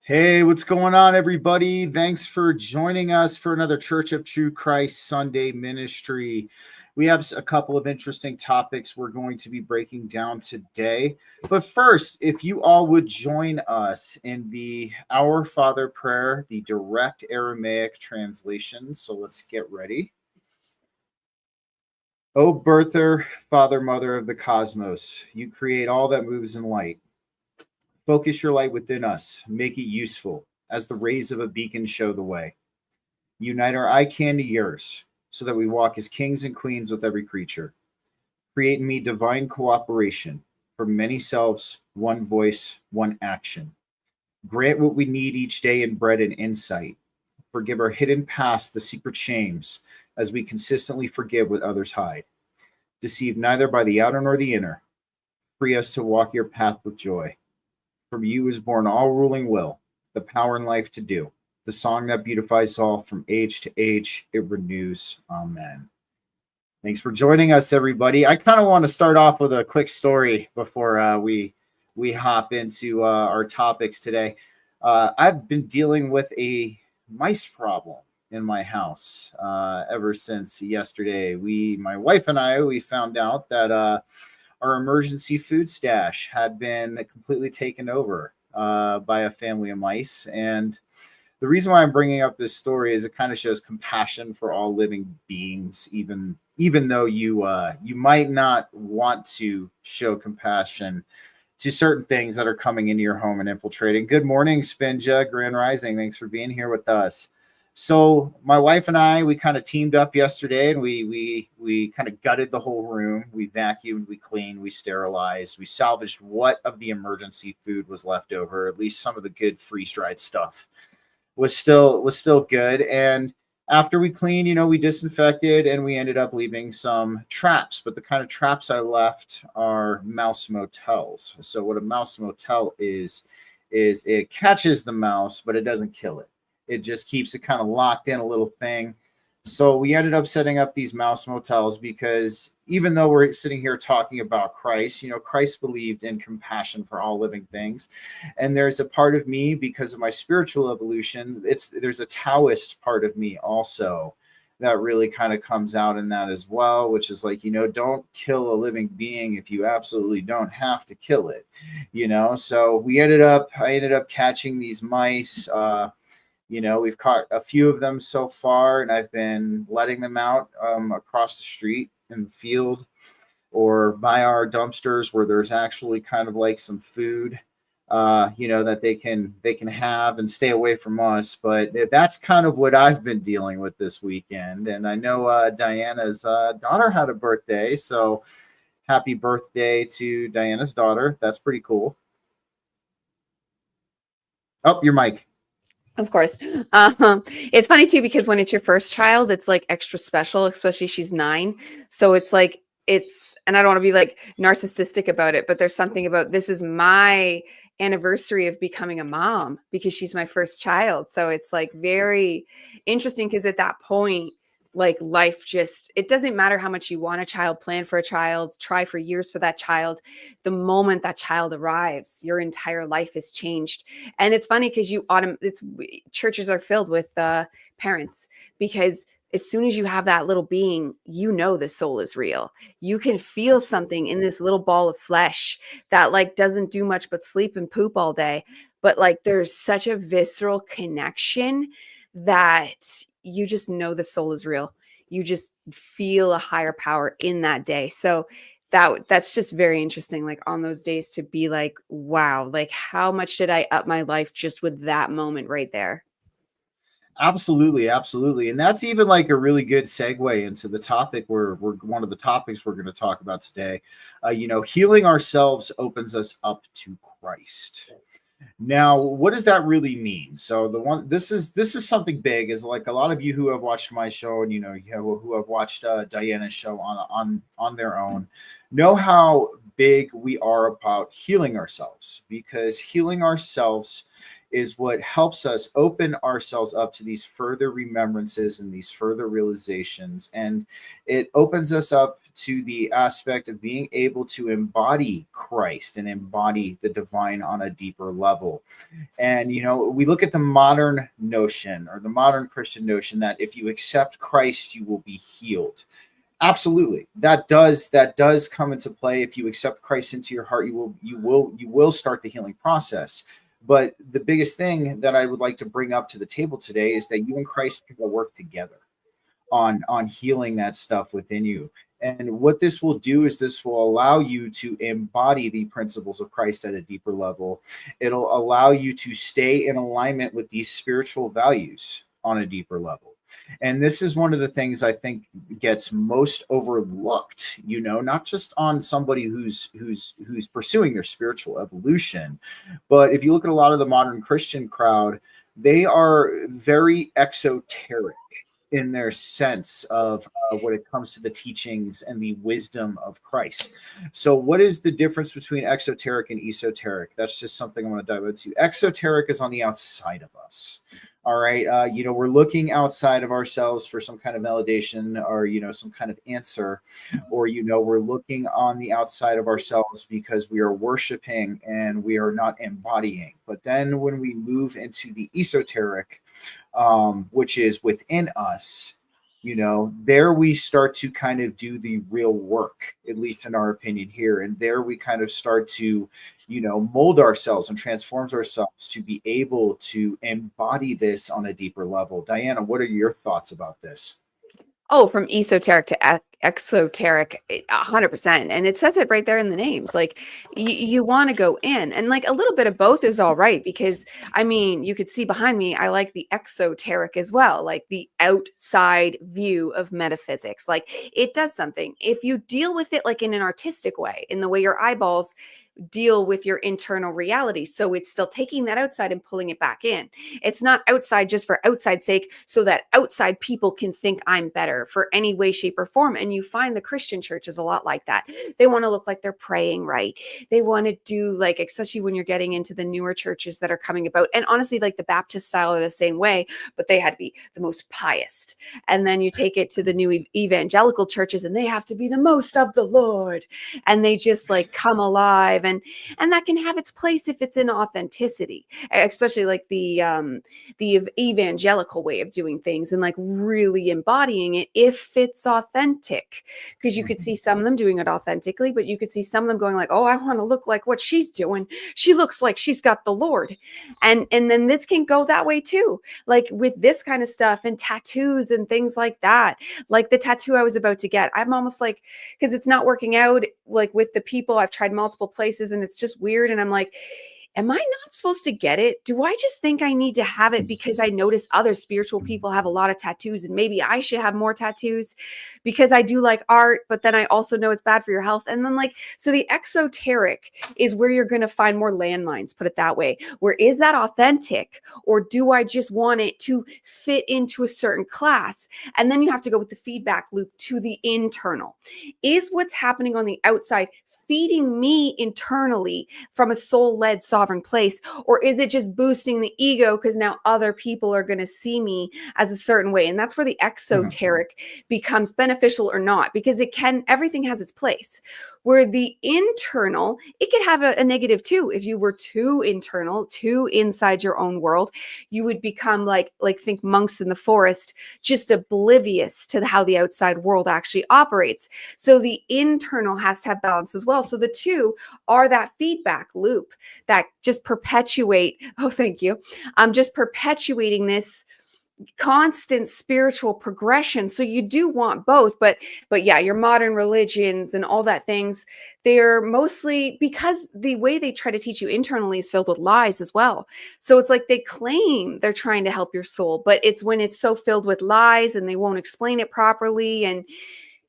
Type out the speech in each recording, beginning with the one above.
Hey, what's going on, everybody? Thanks for joining us for another Church of True Christ Sunday ministry. We have a couple of interesting topics we're going to be breaking down today. But first, if you all would join us in the Our Father prayer, the direct Aramaic translation. So let's get ready. O birther, father, mother of the cosmos, you create all that moves in light. Focus your light within us, make it useful, as the rays of a beacon show the way. Unite our eye can to yours, so that we walk as kings and queens with every creature. Create in me divine cooperation, for many selves, one voice, one action. Grant what we need each day in bread and insight. Forgive our hidden past, the secret shames, as we consistently forgive what others hide. Deceived neither by the outer nor the inner, free us to walk your path with joy. From you is born all ruling will, the power and life to do. The song that beautifies all from age to age, it renews. Amen. Thanks for joining us, everybody. I kind of want to start off with a quick story before we hop into our topics today. I've been dealing with a mice problem in my house ever since yesterday. My wife and I, we found out that our emergency food stash had been completely taken over by a family of mice. And the reason why I'm bringing up this story is it kind of shows compassion for all living beings, even though you might not want to show compassion to certain things that are coming into your home and infiltrating. Good morning, Spinja, Grand Rising. Thanks for being here with us. So my wife and I, we kind of teamed up yesterday, and we kind of gutted the whole room. We vacuumed, we cleaned, we sterilized, we salvaged what of the emergency food was left over. At least some of the good freeze-dried stuff was still good. And after we cleaned, we disinfected, and we ended up leaving some traps. But the kind of traps I left are mouse motels. So what a mouse motel is it catches the mouse, but it doesn't kill it. It just keeps it kind of locked in a little thing. So we ended up setting up these mouse motels because even though we're sitting here talking about Christ, Christ believed in compassion for all living things. And there's a part of me, because of my spiritual evolution, there's a Taoist part of me also that really kind of comes out in that as well, which is like, don't kill a living being if you absolutely don't have to kill it, So I ended up catching these mice. We've caught a few of them so far, and I've been letting them out across the street in the field or by our dumpsters where there's actually kind of like some food, that they can have and stay away from us. But that's kind of what I've been dealing with this weekend. And I know Diana's daughter had a birthday, so happy birthday to Diana's daughter. That's pretty cool. Oh, your mic. Of course. It's funny too, because when it's your first child, it's like extra special, especially she's 9. So it's like, and I don't want to be like narcissistic about it, but there's something about this is my anniversary of becoming a mom because she's my first child. So it's like very interesting because at that point, like life it doesn't matter how much you want a child, plan for a child, try for years for that child. The moment that child arrives, your entire life is changed. And it's funny because churches are filled with parents, because as soon as you have that little being, the soul is real. You can feel something in this little ball of flesh that like doesn't do much but sleep and poop all day. But like there's such a visceral connection that you just know the soul is real. You just feel a higher power in that day. So that's just very interesting, like on those days to be like, wow, like how much did I up my life just with that moment right there? Absolutely, absolutely. And that's even like a really good segue into the topic we're one of the topics we're going to talk about today. Healing ourselves opens us up to Christ. Now, what does that really mean? So this is something big. Is like a lot of you who have watched my show and who have watched Diana's show on their own know how big we are about healing ourselves, because healing ourselves is what helps us open ourselves up to these further remembrances and these further realizations. And it opens us up to the aspect of being able to embody Christ and embody the divine on a deeper level. And, we look at the modern notion, or the modern Christian notion, that if you accept Christ, you will be healed. Absolutely, that does come into play. If you accept Christ into your heart, you will start the healing process. But the biggest thing that I would like to bring up to the table today is that you and Christ can work together on healing that stuff within you. And what this will do is this will allow you to embody the principles of Christ at a deeper level. It'll allow you to stay in alignment with these spiritual values on a deeper level. And this is one of the things I think gets most overlooked, not just on somebody who's pursuing their spiritual evolution, but if you look at a lot of the modern Christian crowd, they are very exoteric in their sense of when it comes to the teachings and the wisdom of Christ. So what is the difference between exoteric and esoteric? That's just something I want to dive into. Exoteric is on the outside of us. All right. We're looking outside of ourselves for some kind of validation or, some kind of answer, or, we're looking on the outside of ourselves because we are worshiping and we are not embodying. But then when we move into the esoteric, which is within us, there we start to kind of do the real work, at least in our opinion here. And there we kind of start to, mold ourselves and transform ourselves to be able to embody this on a deeper level. Diana, what are your thoughts about this? Oh, from esoteric to exoteric, 100%. And it says it right there in the names. Like you want to go in, and like a little bit of both is all right, because I mean, you could see behind me, I like the exoteric as well, like the outside view of metaphysics. Like it does something. If you deal with it like in an artistic way, in the way your eyeballs deal with your internal reality. So it's still taking that outside and pulling it back in. It's not outside just for outside sake, so that outside people can think I'm better for any way, shape, or form. And you find the Christian church is a lot like that. They want to look like they're praying right. They want to do like, especially when you're getting into the newer churches that are coming about. And honestly, like the Baptist style are the same way, but they had to be the most pious. And then you take it to the new evangelical churches and they have to be the most of the Lord. And they just like come alive. And that can have its place if it's in authenticity, especially like the evangelical way of doing things and like really embodying it if it's authentic. Because you could see some of them doing it authentically, but you could see some of them going like, oh, I want to look like what she's doing. She looks like she's got the Lord. And then this can go that way too. Like with this kind of stuff and tattoos and things like that. Like the tattoo I was about to get, I'm almost like, because it's not working out like with the people. I've tried multiple places and it's just weird. And I'm like, am I not supposed to get it? Do I just think I need to have it because I notice other spiritual people have a lot of tattoos and maybe I should have more tattoos because I do like art, but then I also know it's bad for your health. And then like, so the exoteric is where you're going to find more landmines, put it that way. Where is that authentic, or do I just want it to fit into a certain class? And then you have to go with the feedback loop to the internal. Is what's happening on the outside feeding me internally from a soul-led sovereign place? Or is it just boosting the ego because now other people are going to see me as a certain way? And that's where the exoteric becomes beneficial or not, because everything has its place. Where the internal, it could have a negative too. If you were too internal, too inside your own world, you would become like think monks in the forest, just oblivious to how the outside world actually operates. So the internal has to have balance as well. So the two are that feedback loop that just perpetuate. Oh, thank you. I'm just perpetuating this constant spiritual progression. So you do want both, but yeah, your modern religions and all that things, they're mostly, because the way they try to teach you internally is filled with lies as well. So it's like they claim they're trying to help your soul, but it's when it's so filled with lies and they won't explain it properly, and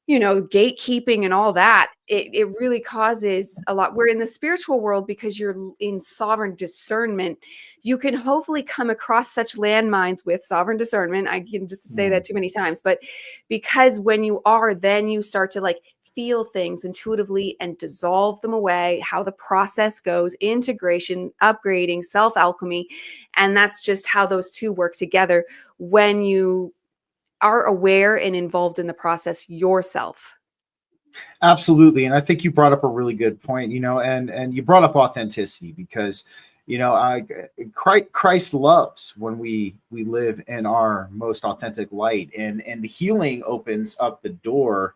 gatekeeping and all that, it really causes a lot. We're in the spiritual world, because you're in sovereign discernment, you can hopefully come across such landmines with sovereign discernment. I can just say that too many times, but because when you are, then you start to like feel things intuitively and dissolve them away, how the process goes, integration, upgrading, self-alchemy. And that's just how those two work together when you are aware and involved in the process yourself. Absolutely. And I think you brought up a really good point, and you brought up authenticity because, Christ loves when we live in our most authentic light, and the healing opens up the door.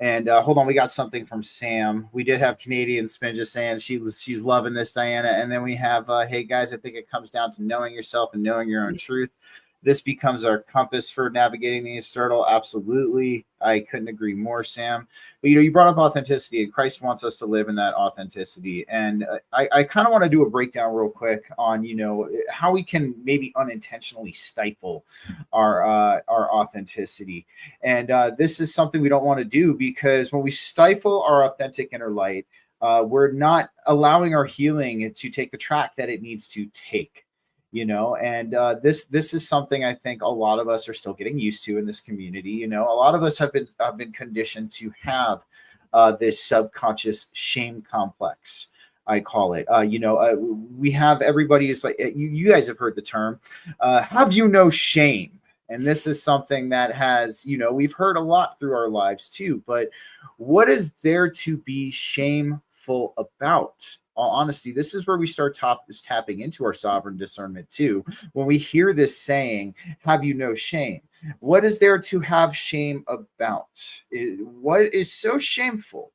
And hold on, we got something from Sam. We did have Canadian Spin just saying she's loving this, Diana. And then we have, hey guys, I think it comes down to knowing yourself and knowing your own truth. This becomes our compass for navigating the external. Absolutely. I couldn't agree more, Sam. But, you brought up authenticity, and Christ wants us to live in that authenticity. And I kind of want to do a breakdown real quick on, how we can maybe unintentionally stifle our authenticity. And this is something we don't want to do, because when we stifle our authentic inner light, we're not allowing our healing to take the track that it needs to take. And this is something I think a lot of us are still getting used to in this community. A lot of us have been conditioned to have this subconscious shame complex, I call it. We have, everybody is like, you guys have heard the term, have you no shame? And this is something that has, we've heard a lot through our lives too. But what is there to be shameful about? All honesty, this is where we start tapping into our sovereign discernment too. When we hear this saying, have you no shame? What is there to have shame about? What is so shameful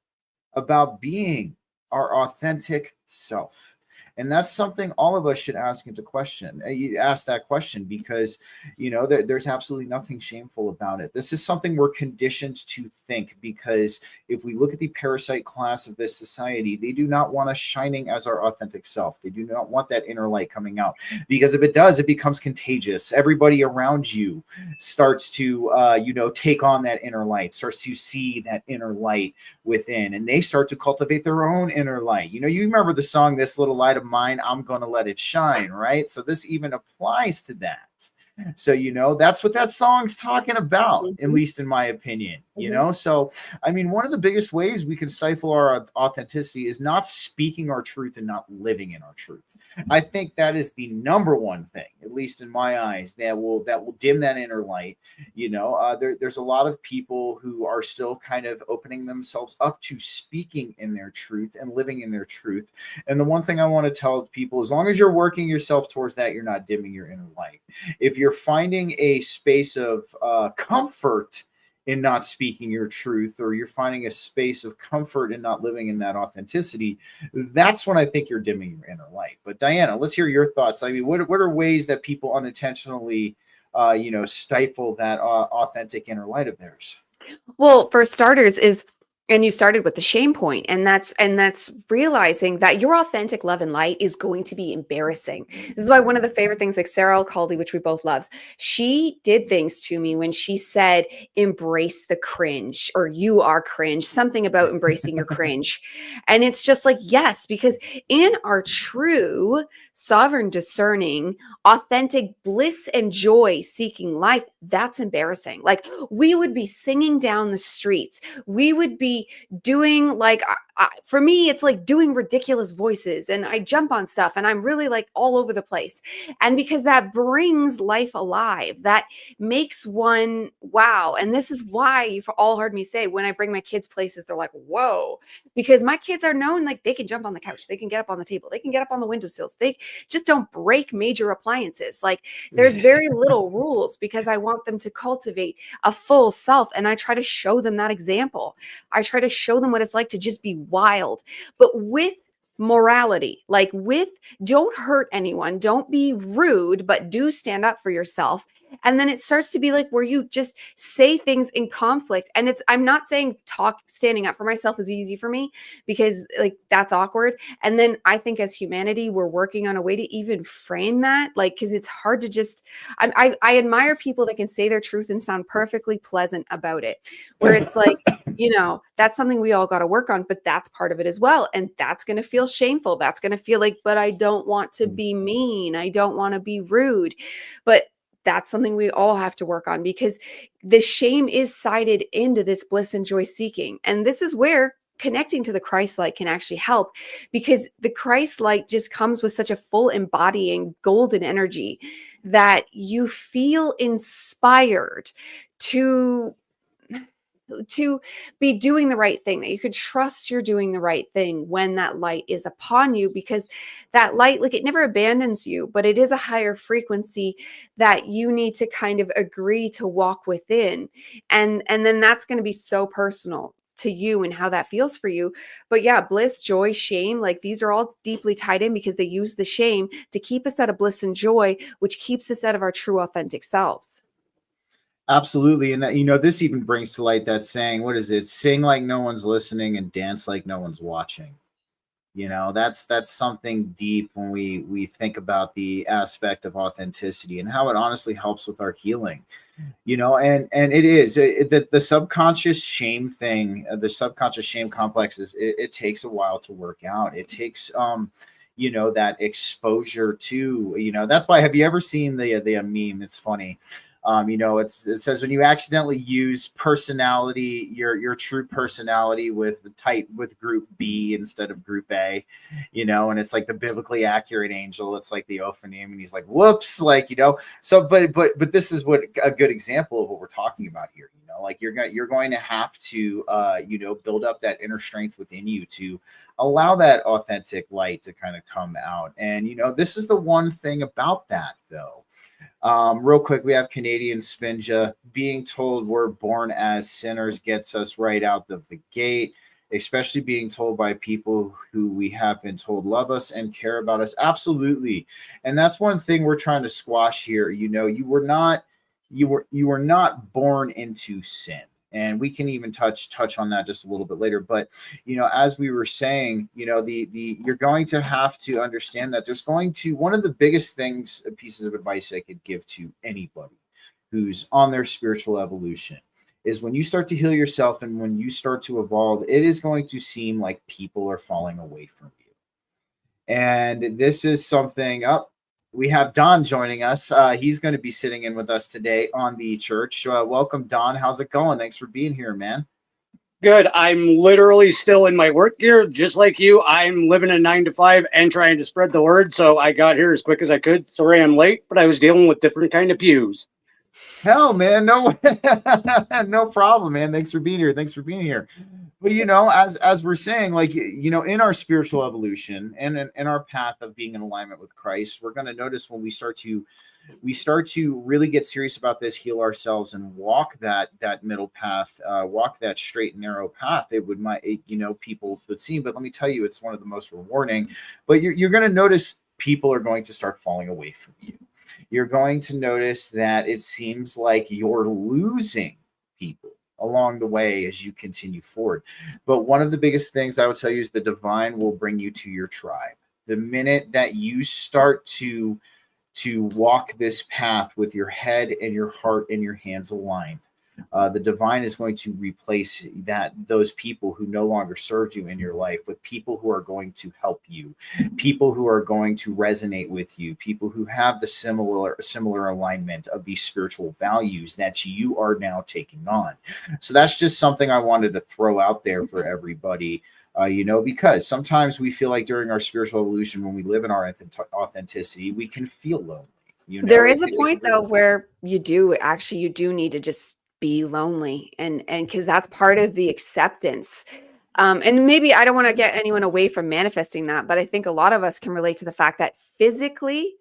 about being our authentic self? And that's something all of us should ask into question. You ask that question because, there's absolutely nothing shameful about it. This is something we're conditioned to think, because if we look at the parasite class of this society, they do not want us shining as our authentic self. They do not want that inner light coming out, because if it does, it becomes contagious. Everybody around you starts to, take on that inner light, starts to see that inner light within, and they start to cultivate their own inner light. You remember the song, This Little Light of Mine, I'm gonna let it shine, right? So this even applies to that. So, that's what that song's talking about, at least in my opinion, So, one of the biggest ways we can stifle our authenticity is not speaking our truth and not living in our truth. I think that is the number one thing, at least in my eyes, that will dim that inner light. There's a lot of people who are still kind of opening themselves up to speaking in their truth and living in their truth. And the one thing I want to tell people, as long as you're working yourself towards that, you're not dimming your inner light. If you're finding a space of comfort in not speaking your truth, or you're finding a space of comfort in not living in that authenticity, that's when I think you're dimming your inner light. But Diana, let's hear your thoughts. What are ways that people unintentionally, stifle that authentic inner light of theirs? Well, for starters and you started with the shame point, and that's realizing that your authentic love and light is going to be embarrassing. This is why one of the favorite things, like Sarah Alcaldi, which we both love, she did things to me when she said, embrace the cringe, or you are cringe, something about embracing your cringe. And it's just like, yes, because in our true sovereign discerning, authentic bliss and joy seeking life, that's embarrassing. Like, we would be singing down the streets. We would be doing, like, for me, it's like doing ridiculous voices, and I jump on stuff, and I'm really like all over the place. And because that brings life alive, that makes one wow. And this is why you've all heard me say, when I bring my kids places, they're like, whoa, because my kids are known, like, they can jump on the couch, they can get up on the table, they can get up on the windowsills, they just don't break major appliances. Like, there's very little rules, because I want them to cultivate a full self, and I try to show them that example. I try to show them what it's like to just be wild, but with morality, like, with, don't hurt anyone, don't be rude, but do stand up for yourself. And then it starts to be like where you just say things in conflict. And I'm not saying standing up for myself is easy for me, because, like, that's awkward. And then I think as humanity, we're working on a way to even frame that, like, because it's hard to just, I admire people that can say their truth and sound perfectly pleasant about it, where it's like, that's something we all got to work on, but that's part of it as well. And that's going to feel shameful. That's going to feel like, but I don't want to be mean. I don't want to be rude. But that's something we all have to work on, because the shame is sided into this bliss and joy seeking. And this is where connecting to the Christ light can actually help, because the Christ light just comes with such a full embodying golden energy that you feel inspired to be doing the right thing, that you could trust you're doing the right thing when that light is upon you, because that light, like, it never abandons you, but it is a higher frequency that you need to kind of agree to walk within. And then that's going to be so personal to you and how that feels for you. But yeah, bliss, joy, shame, like, these are all deeply tied in, because they use the shame to keep us out of bliss and joy, which keeps us out of our true authentic selves. Absolutely. And this even brings to light that saying, what is it? Sing like no one's listening and dance like no one's watching. That's something deep when we think about the aspect of authenticity and how it honestly helps with our healing. And it is the subconscious shame thing, the subconscious shame complexes. It takes a while to work out. It takes that exposure to, that's why, have you ever seen the meme? It's funny. It says, when you accidentally use personality, your true personality with group B instead of group A, and it's like the biblically accurate angel. It's like the Ophanim, and he's like, whoops, like, so, but this is what a good example of what we're talking about here. Like, you're going to have to, build up that inner strength within you to allow that authentic light to kind of come out. And, this is the one thing about that, though. Real quick, we have Canadian Spinja. Being told we're born as sinners gets us right out of the gate, especially being told by people who we have been told love us and care about us. Absolutely. And that's one thing we're trying to squash here. You were not born into sin. And we can even touch on that just a little bit later. But, as we were saying, you're going to have to understand that there's going to, one of the biggest pieces of advice I could give to anybody who's on their spiritual evolution is, when you start to heal yourself and when you start to evolve, it is going to seem like people are falling away from you. And this is something we have Don joining us. He's going to be sitting in with us today on the church. Welcome, Don. How's it going? Thanks for being here, man. Good. I'm literally still in my work gear, just like you. I'm living a 9 to 5 and trying to spread the word. So I got here as quick as I could. Sorry I'm late, but I was dealing with different kind of pews. Hell, man, no, no problem, man. Thanks for being here. But as we're saying, like, in our spiritual evolution and in our path of being in alignment with Christ, we're going to notice when we start to really get serious about this, heal ourselves, and walk that middle path, walk that straight and narrow path. People would seem, but let me tell you, it's one of the most rewarding. But you're going to notice people are going to start falling away from you. You're going to notice that it seems like you're losing people along the way as you continue forward. But one of the biggest things I would tell you is the divine will bring you to your tribe. The minute that you start to walk this path with your head and your heart and your hands aligned, the divine is going to replace those people who no longer served you in your life with people who are going to help you, people who are going to resonate with you, people who have the similar alignment of these spiritual values that you are now taking on. So that's just something I wanted to throw out there for everybody. Because sometimes we feel like during our spiritual evolution, when we live in our authenticity, we can feel lonely. There is a point, though, where you do need to just be lonely, and because that's part of the acceptance. And maybe I don't want to get anyone away from manifesting that, but I think a lot of us can relate to the fact that physically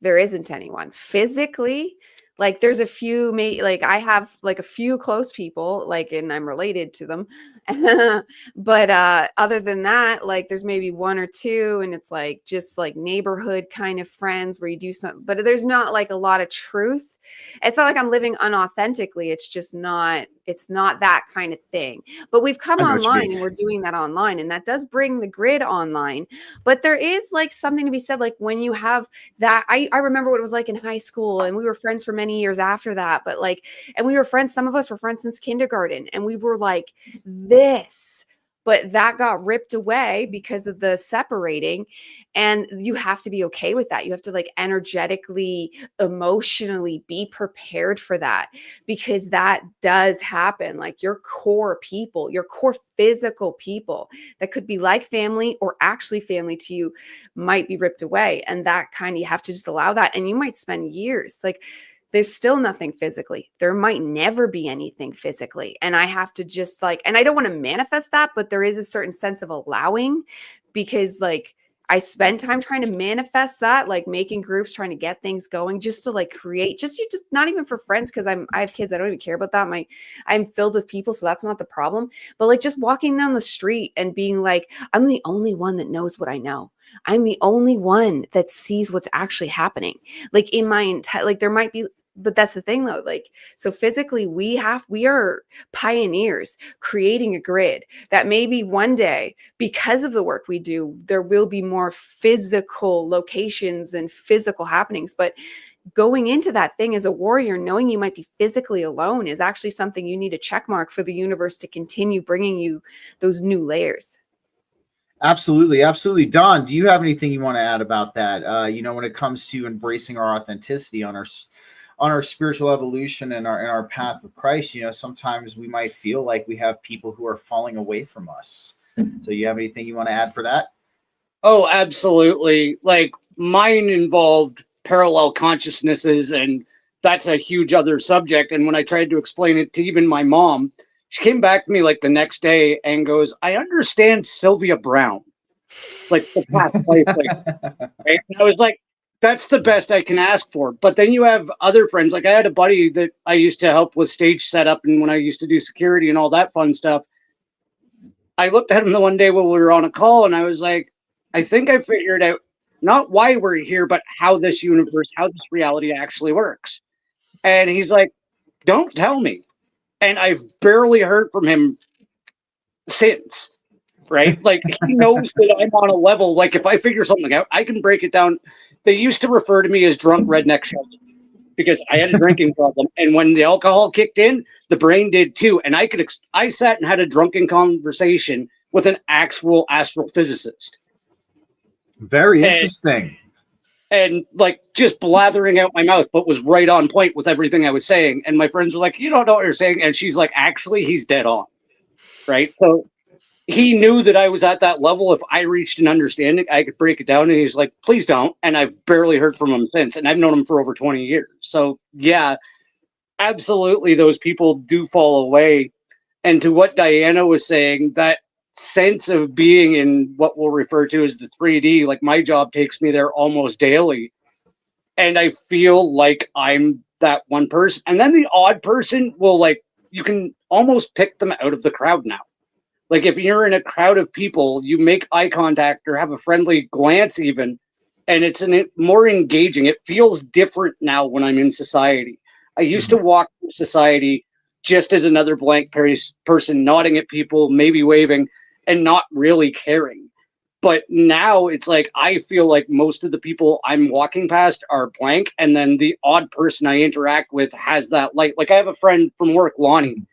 there isn't anyone. Physically, like, there's a few, like, I have like a few close people, like, and I'm related to them. But other than that, like, there's maybe one or two, and it's like just like neighborhood kind of friends where you do something, but there's not like a lot of truth. It's not like I'm living unauthentically. It's not that kind of thing. But we've come online and we're doing that online, and that does bring the grid online. But there is like something to be said, like, when you have that, I remember what it was like in high school, and we were friends for many years after that, but like, and we were friends, some of us were friends since kindergarten, and we were like this. but that got ripped away because of the separating. And you have to be okay with that. You have to like energetically, emotionally be prepared for that, because that does happen. Like your core people, your core physical people that could be like family or actually family to you might be ripped away. And that kind of, you have to just allow that. And you might spend years like, there's still nothing physically. There might never be anything physically. And I have to just like, and I don't want to manifest that, but there is a certain sense of allowing, because like I spend time trying to manifest that, like making groups, trying to get things going, just to like create, just not even for friends, because I have kids. I don't even care about that. I'm filled with people, so that's not the problem. But like just walking down the street and being like, I'm the only one that knows what I know. I'm the only one that sees what's actually happening. Like in my entire, like there might be, but that's the thing though. Like, so physically we are pioneers creating a grid that maybe one day, because of the work we do, there will be more physical locations and physical happenings. But going into that thing as a warrior, knowing you might be physically alone, is actually something you need a check mark for the universe to continue bringing you those new layers. Absolutely. Absolutely. Don, do you have anything you want to add about that? When it comes to embracing our authenticity on our spiritual evolution and our path with Christ, sometimes we might feel like we have people who are falling away from us. So you have anything you want to add for that? Oh, absolutely. Like mine involved parallel consciousnesses, and that's a huge other subject. And when I tried to explain it to even my mom, she came back to me like the next day and goes, I understand Sylvia Brown, like the past life. Right? And I was like, that's the best I can ask for. But then you have other friends. Like I had a buddy that I used to help with stage setup, and when I used to do security and all that fun stuff, I looked at him the one day when we were on a call, and I was like, I think I figured out not why we're here, but how this universe, how this reality actually works. And he's like, don't tell me. And I've barely heard from him since, right? Like he knows that I'm on a level. Like if I figure something out, I can break it down. They used to refer to me as drunk redneck Sheldon because I had a drinking problem. And when the alcohol kicked in, the brain did too. And I sat and had a drunken conversation with an actual astrophysicist. Very interesting. And like just blathering out my mouth, but was right on point with everything I was saying. And my friends were like, you don't know what you're saying. And she's like, actually, he's dead on. Right. So he knew that I was at that level. If I reached an understanding, I could break it down. And he's like, please don't. And I've barely heard from him since. And I've known him for over 20 years. So yeah, absolutely. Those people do fall away. And to what Diana was saying, that sense of being in what we'll refer to as the 3D, like my job takes me there almost daily. And I feel like I'm that one person. And then the odd person will like, you can almost pick them out of the crowd now. Like if you're in a crowd of people, you make eye contact or have a friendly glance even, and it's more engaging. It feels different now when I'm in society. I used to walk through society just as another blank person nodding at people, maybe waving, and not really caring. But now it's like I feel like most of the people I'm walking past are blank, and then the odd person I interact with has that light. Like I have a friend from work, Lonnie.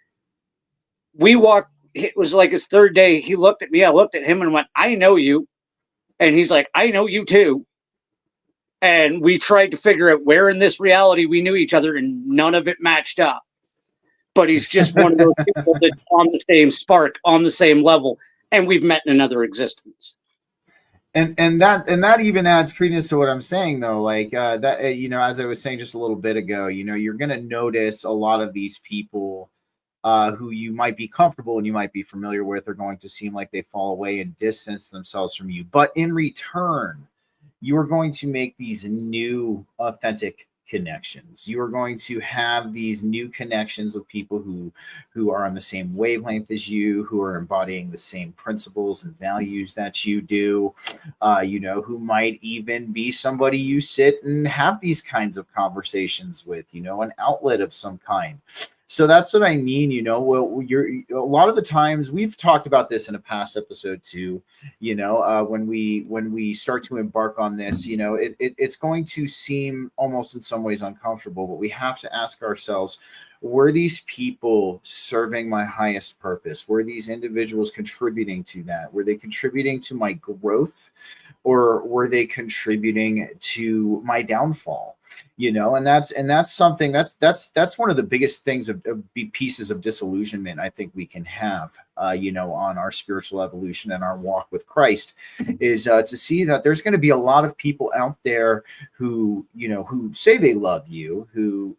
We walked, it was like his third day. He looked at me, I looked at him and went, I know you. And he's like, I know you too. And we tried to figure out where in this reality we knew each other, and none of it matched up. But he's just one of those people that's on the same spark, on the same level, and we've met in another existence. And that even adds credence to what I'm saying, though. Like that, as I was saying just a little bit ago, you're going to notice a lot of these people who you might be comfortable and you might be familiar with are going to seem like they fall away and distance themselves from you. But in return, you are going to make these new authentic connections. You are going to have these new connections with people who are on the same wavelength as you, who are embodying the same principles and values that you do, who might even be somebody you sit and have these kinds of conversations with, an outlet of some kind. So that's what I mean, well, a lot of the times we've talked about this in a past episode too, when we start to embark on this, it's going to seem almost in some ways uncomfortable, but we have to ask ourselves, were these people serving my highest purpose? Were these individuals contributing to that? Were they contributing to my growth, or were they contributing to my downfall? And that's something that's one of the biggest things of pieces of disillusionment I think we can have, on our spiritual evolution and our walk with Christ, is to see that there's going to be a lot of people out there who say they love you, who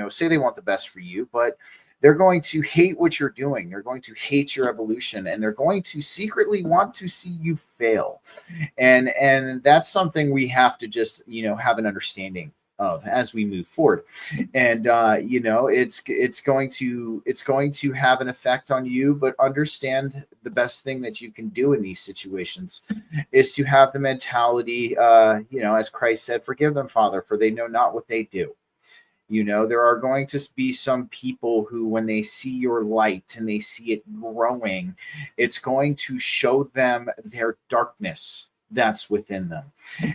say they want the best for you, but they're going to hate what you're doing. They're going to hate your evolution, and they're going to secretly want to see you fail. And that's something we have to just, have an understanding of as we move forward. And it's going to have an effect on you, but understand the best thing that you can do in these situations is to have the mentality, as Christ said, forgive them, Father, for they know not what they do. There are going to be some people who, when they see your light and they see it growing, it's going to show them their darkness that's within them.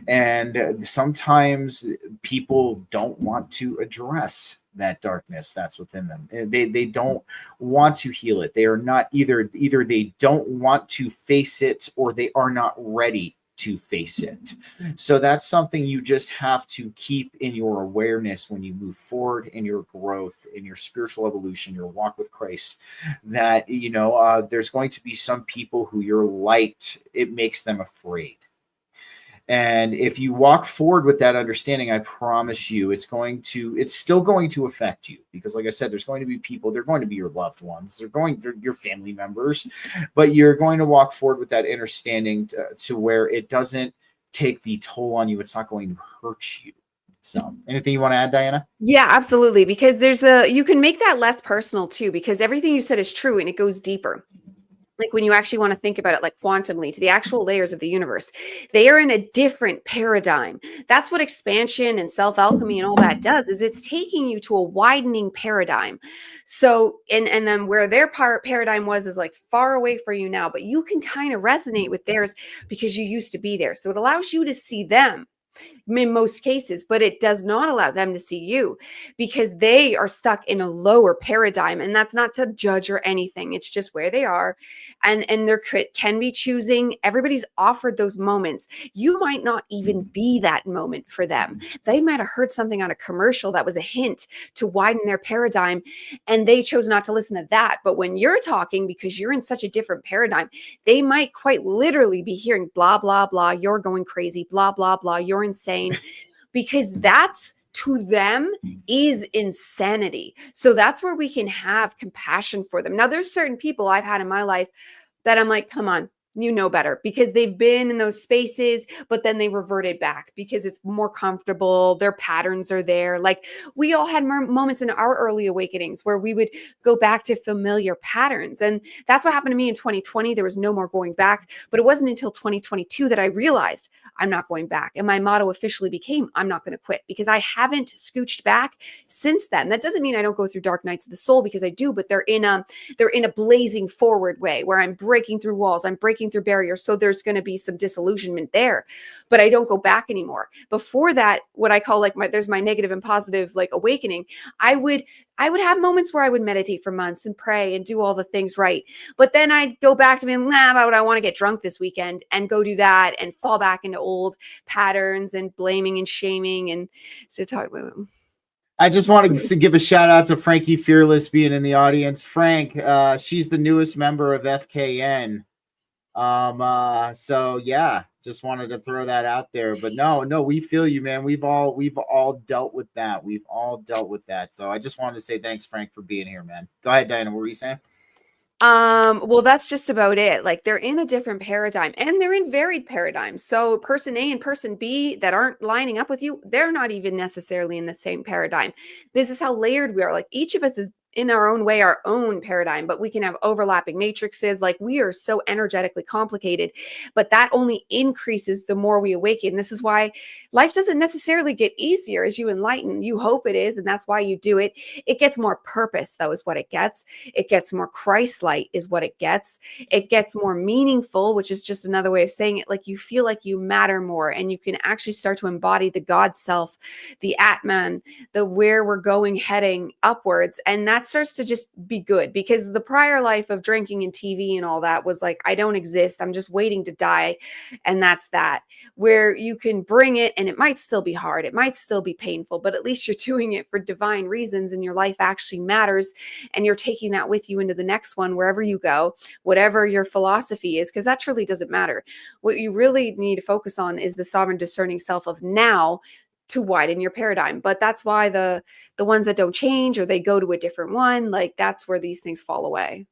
And sometimes people don't want to address that darkness that's within them. They don't want to heal it. They are not either they don't want to face it, or they are not ready to face it. So that's something you just have to keep in your awareness when you move forward in your growth, in your spiritual evolution, your walk with Christ, that there's going to be some people who your light, it makes them afraid. And if you walk forward with that understanding, I promise you, it's still going to affect you, because like I said, there's going to be people, they're going to be your loved ones, they're your family members, but you're going to walk forward with that understanding to where it doesn't take the toll on you. It's not going to hurt you. So anything you want to add, Diana? Yeah, absolutely. Because you can make that less personal too, because everything you said is true and it goes deeper. Like when you actually want to think about it, like quantumly, to the actual layers of the universe, they are in a different paradigm. That's what expansion and self-alchemy and all that does, is it's taking you to a widening paradigm. So, and then where their paradigm is like far away for you now, but you can kind of resonate with theirs because you used to be there. So it allows you to see them in most cases, but it does not allow them to see you, because they are stuck in a lower paradigm. And that's not to judge or anything. It's just where they are. And there can be choosing. Everybody's offered those moments. You might not even be that moment for them. They might have heard something on a commercial that was a hint to widen their paradigm, and they chose not to listen to that. But when you're talking, because you're in such a different paradigm, they might quite literally be hearing blah, blah, blah, you're going crazy, blah, blah, blah, you're insane, because that's, to them, is insanity. So that's where we can have compassion for them. Now, there's certain people I've had in my life that I'm like, come on, you know better, because they've been in those spaces, but then they reverted back because it's more comfortable. Their patterns are there. Like we all had moments in our early awakenings where we would go back to familiar patterns. And that's what happened to me in 2020. There was no more going back, but it wasn't until 2022 that I realized I'm not going back. And my motto officially became, I'm not going to quit, because I haven't scooched back since then. That doesn't mean I don't go through dark nights of the soul, because I do, but they're in a blazing forward way where I'm breaking through walls. I'm breaking through barriers. So there's going to be some disillusionment there, but I don't go back anymore. Before that, what I call there's my negative and positive awakening. I would have moments where I would meditate for months and pray and do all the things right. But then I'd go back to being, but I want to get drunk this weekend, and go do that and fall back into old patterns and blaming and shaming. And so talk about them. I just wanted to give a shout out to Frankie Fearless being in the audience. Frank, she's the newest member of FKN. So yeah, just wanted to throw that out there, but no, we feel you, man. We've all dealt with that. So I just wanted to say thanks, Frank, for being here, man. Go ahead, Diana. What were you saying? Well, that's just about it. Like they're in a different paradigm, and they're in varied paradigms. So person A and person B that aren't lining up with you, they're not even necessarily in the same paradigm. This is how layered we are. Like each of us is in our own way, our own paradigm, but we can have overlapping matrices. Like, we are so energetically complicated, but that only increases the more we awaken. This is why life doesn't necessarily get easier as you enlighten. You hope it is, and that's why you do it. It gets more purpose, though, is what it gets. It gets more Christ-light, is what it gets. It gets more meaningful, which is just another way of saying it. Like, you feel like you matter more, and you can actually start to embody the God self, the Atman, the where we're going, heading upwards. And that starts to just be good, because the prior life of drinking and TV and all that was like, I don't exist. I'm just waiting to die. And that's that. Where you can bring it, and it might still be hard. It might still be painful, but at least you're doing it for divine reasons, and your life actually matters. And you're taking that with you into the next one, wherever you go, whatever your philosophy is, because that truly doesn't matter. What you really need to focus on is the sovereign discerning self of now, to widen your paradigm. But that's why the ones that don't change, or they go to a different one, like, that's where these things fall away.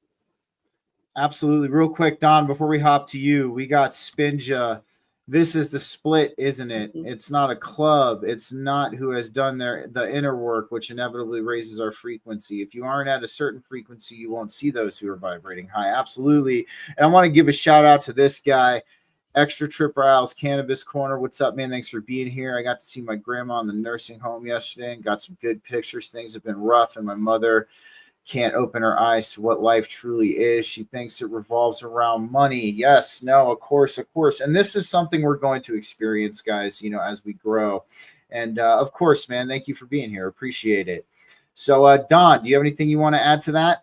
Absolutely. Real quick, Don, before we hop to you, we got Spinja. This is the split, isn't it? Mhm. It's not a club. It's not who has done the inner work, which inevitably raises our frequency. If you aren't at a certain frequency, you won't see those who are vibrating high. Absolutely. And I want to give a shout out to this guy, Extra Trip Riles Cannabis Corner. What's up, man? Thanks for being here. I got to see my grandma in the nursing home yesterday and got some good pictures. Things have been rough, and my mother can't open her eyes to what life truly is. She thinks it revolves around money. Yes, no, of course. And this is something we're going to experience, guys, as we grow. And of course, man, thank you for being here. Appreciate it. So, Don, do you have anything you want to add to that?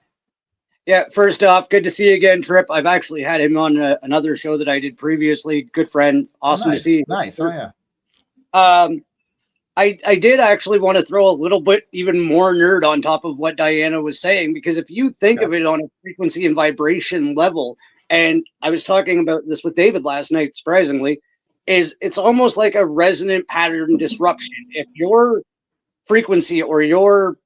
Yeah, first off, good to see you again, Trip. I've actually had him on another show that I did previously. Good friend. Awesome to see you. Nice. Oh, yeah. I did actually want to throw a little bit even more nerd on top of what Diana was saying, because if you think of it on a frequency and vibration level, and I was talking about this with David last night, surprisingly, it's almost like a resonant pattern disruption. If your frequency or your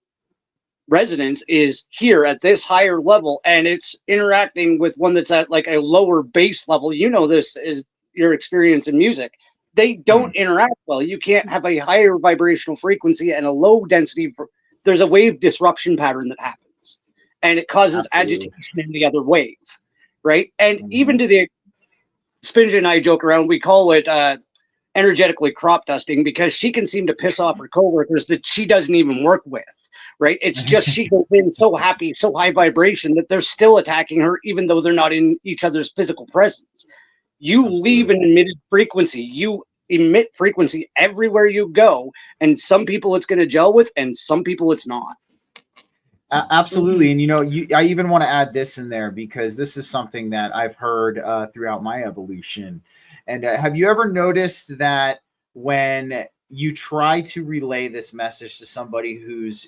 resonance is here at this higher level and it's interacting with one that's at like a lower base level, this is your experience in music, they don't interact well. You can't have a higher vibrational frequency and a low density. There's a wave disruption pattern that happens, and it causes agitation in the other wave, right? And even to the Spinja and I joke around, we call it energetically crop dusting, because she can seem to piss off her coworkers that she doesn't even work with. Right? It's just she goes in so happy, so high vibration that they're still attacking her, even though they're not in each other's physical presence. You leave an emitted frequency. You emit frequency everywhere you go. And some people it's going to gel with, and some people it's not. Absolutely. And, I even want to add this in there, because this is something that I've heard throughout my evolution. And have you ever noticed that when you try to relay this message to somebody who's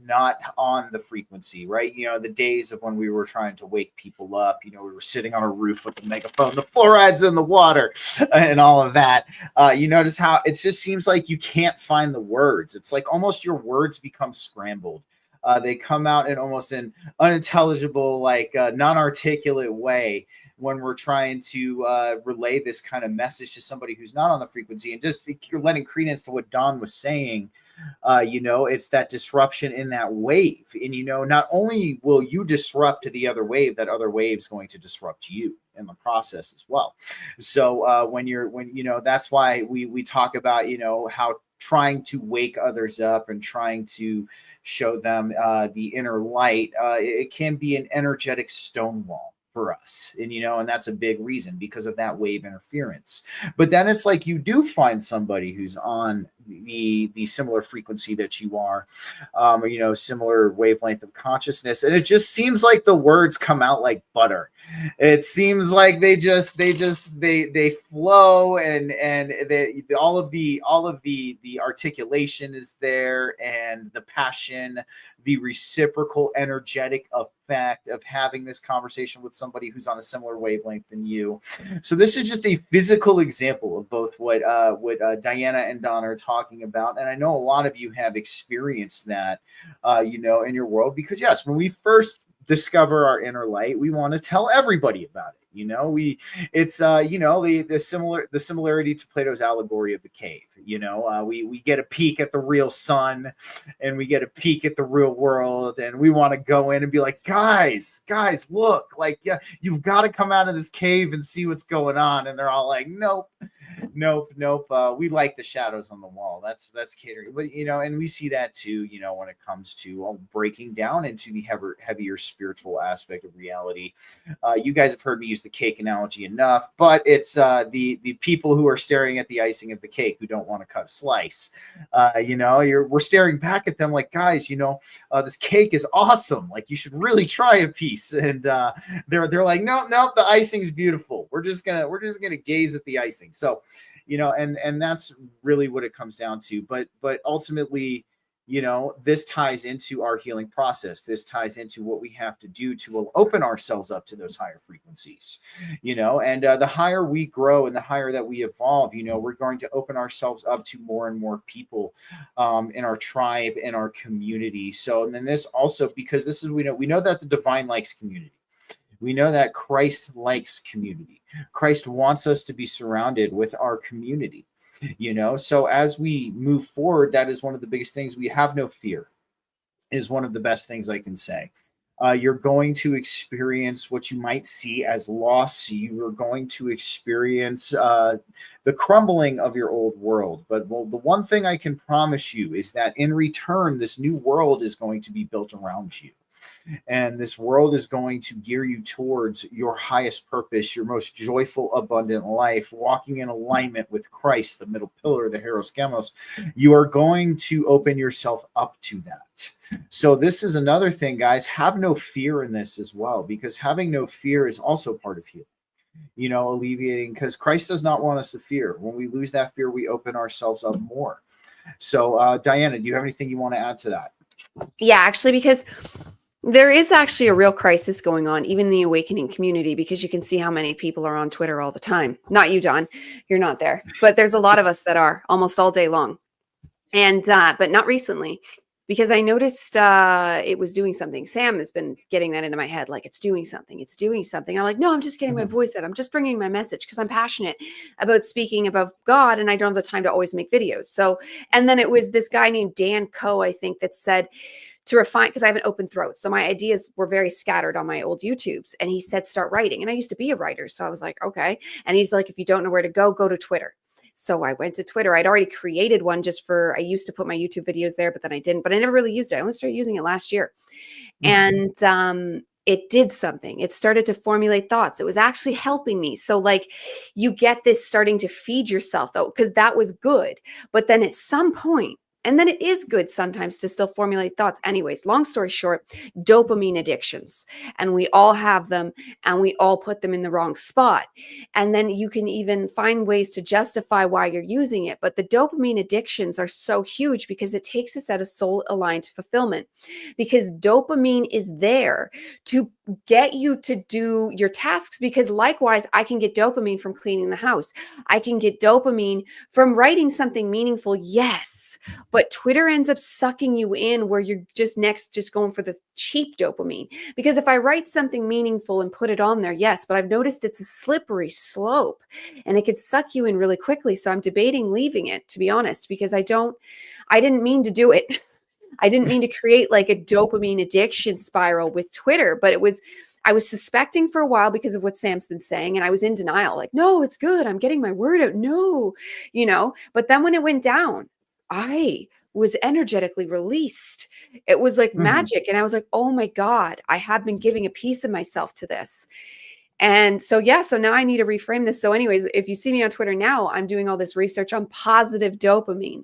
not on the frequency, right? The days of when we were trying to wake people up, we were sitting on a roof with the megaphone, the fluoride's in the water, and all of that. You notice how it just seems like you can't find the words. It's like almost your words become scrambled. They come out in almost an unintelligible, like non-articulate way when we're trying to relay this kind of message to somebody who's not on the frequency. And just, you're letting credence to what Don was saying. It's that disruption in that wave. And, not only will you disrupt to the other wave, that other wave's going to disrupt you in the process as well. So that's why we talk about, how trying to wake others up and trying to show them the inner light, it can be an energetic stonewall for us. And that's a big reason, because of that wave interference. But then it's like you do find somebody who's on the similar frequency that you are, similar wavelength of consciousness, and it just seems like the words come out like butter. It seems like they flow, and all of the articulation is there, and the passion, the reciprocal energetic effect of having this conversation with somebody who's on a similar wavelength than you. So this is just a physical example of both what Diana and Don are talking about. And I know a lot of you have experienced that, in your world, because yes, when we first discover our inner light, we want to tell everybody about it. It's the similarity to Plato's allegory of the cave. We get a peek at the real sun, and we get a peek at the real world, and we want to go in and be like, guys, look, like, yeah, you've got to come out of this cave and see what's going on. And they're all like, nope. We like the shadows on the wall. That's catering, but and we see that too. When it comes to breaking down into the heavier spiritual aspect of reality. You guys have heard me use the cake analogy enough, but it's the people who are staring at the icing of the cake who don't want to cut a slice. We're staring back at them like, guys, this cake is awesome. Like, you should really try a piece. And they're like, no, the icing's beautiful. We're just gonna gaze at the icing. So, and that's really what it comes down to. But ultimately, this ties into our healing process. This ties into what we have to do to open ourselves up to those higher frequencies, and the higher we grow and the higher that we evolve, we're going to open ourselves up to more and more people in our tribe, in our community. So, and then this also, because this is, we know that the divine likes community. We know that Christ likes community. Christ wants us to be surrounded with our community, So as we move forward, that is one of the biggest things. We have no fear is one of the best things I can say. You're going to experience what you might see as loss. You are going to experience the crumbling of your old world. But the one thing I can promise you is that in return, this new world is going to be built around you. And this world is going to gear you towards your highest purpose, your most joyful, abundant life, walking in alignment with Christ, the middle pillar, the Hieros Gamos. You are going to open yourself up to that. So this is another thing, guys. Have no fear in this as well, because having no fear is also part of healing, alleviating, because Christ does not want us to fear. When we lose that fear, we open ourselves up more. So, Diana, do you have anything you want to add to that? Yeah, actually, because there is actually a real crisis going on, even in the awakening community, because you can see how many people are on Twitter all the time. Not you, Don. You're not there. But there's a lot of us that are almost all day long. And but not recently, because I noticed it was doing something. Sam has been getting that into my head, like, it's doing something. I'm like, no, I'm just getting my voice out. I'm just bringing my message because I'm passionate about speaking about God, and I don't have the time to always make videos. So, and then it was this guy named Dan Coe, I think, that said, to refine, because I have an open throat. So my ideas were very scattered on my old YouTubes. And he said, start writing. And I used to be a writer. So I was like, okay. And he's like, if you don't know where to go to Twitter. So I went to Twitter. I'd already created one I used to put my YouTube videos there, but then I didn't, but I never really used it. I only started using it last year. And it did something. It started to formulate thoughts. It was actually helping me. So like, you get this starting to feed yourself though, because that was good. But then at some point, and then it is good sometimes to still formulate thoughts. Anyways, long story short, dopamine addictions. And we all have them, and we all put them in the wrong spot. And then you can even find ways to justify why you're using it. But the dopamine addictions are so huge because it takes us out of soul-aligned fulfillment. Because dopamine is there to get you to do your tasks, because likewise, I can get dopamine from cleaning the house. I can get dopamine from writing something meaningful. Yes. But Twitter ends up sucking you in where you're just going for the cheap dopamine. Because if I write something meaningful and put it on there, yes, but I've noticed it's a slippery slope and it could suck you in really quickly. So I'm debating leaving it, to be honest, because I didn't mean to do it. I didn't mean to create like a dopamine addiction spiral with Twitter, but I was suspecting for a while because of what Sam's been saying. And I was in denial, like, no, it's good. I'm getting my word out. No, but then when it went down, I was energetically released. It was like magic. And I was like, oh my God, I have been giving a piece of myself to this. And so, so now I need to reframe this. So anyways, if you see me on Twitter now, I'm doing all this research on positive dopamine.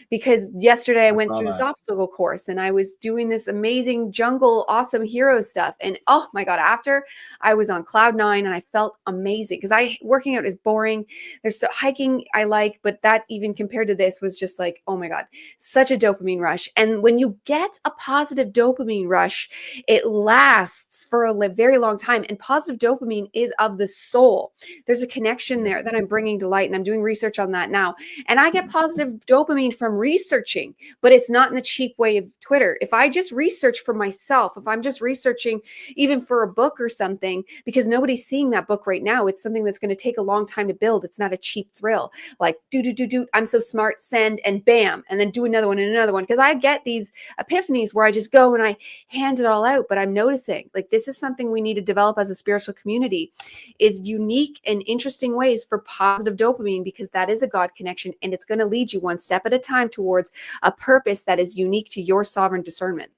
Because yesterday I went through this obstacle course and I was doing this amazing jungle, awesome hero stuff. And oh my God, after I was on cloud 9 and I felt amazing because working out is boring. There's hiking I like, but that even compared to this was just like, oh my God, such a dopamine rush. And when you get a positive dopamine rush, it lasts for a very long time. And positive dopamine is of the soul. There's a connection there that I'm bringing to light, and I'm doing research on that now. And I get positive dopamine dopamine from researching, but it's not in the cheap way of Twitter. If I just research for myself, if I'm just researching even for a book or something, because nobody's seeing that book right now, it's something that's going to take a long time to build. It's not a cheap thrill. Like do, I'm so smart, send, and bam, and then do another one and another one. Because I get these epiphanies where I just go and I hand it all out. But I'm noticing like this is something we need to develop as a spiritual community, is unique and interesting ways for positive dopamine, because that is a God connection, and it's going to lead you one step at a time towards a purpose that is unique to your sovereign discernment.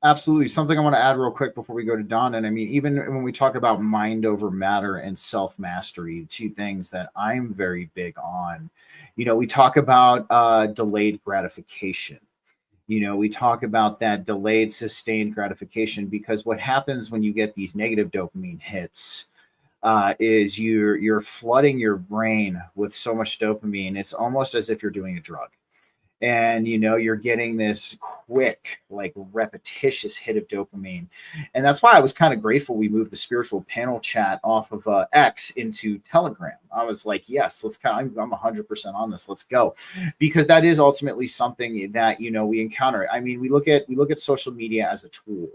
Absolutely. Something I want to add real quick before we go to Don. And I mean, even when we talk about mind over matter and self-mastery, two things that I'm very big on, we talk about delayed gratification. We talk about that delayed sustained gratification, because what happens when you get these negative dopamine hits is you're flooding your brain with so much dopamine. It's almost as if you're doing a drug. And you're getting this quick, like repetitious hit of dopamine. And that's why I was kind of grateful we moved the spiritual panel chat off of X into Telegram. I was like, yes, I'm 100% on this, let's go, because that is ultimately something that we encounter. I mean, we look at social media as a tool,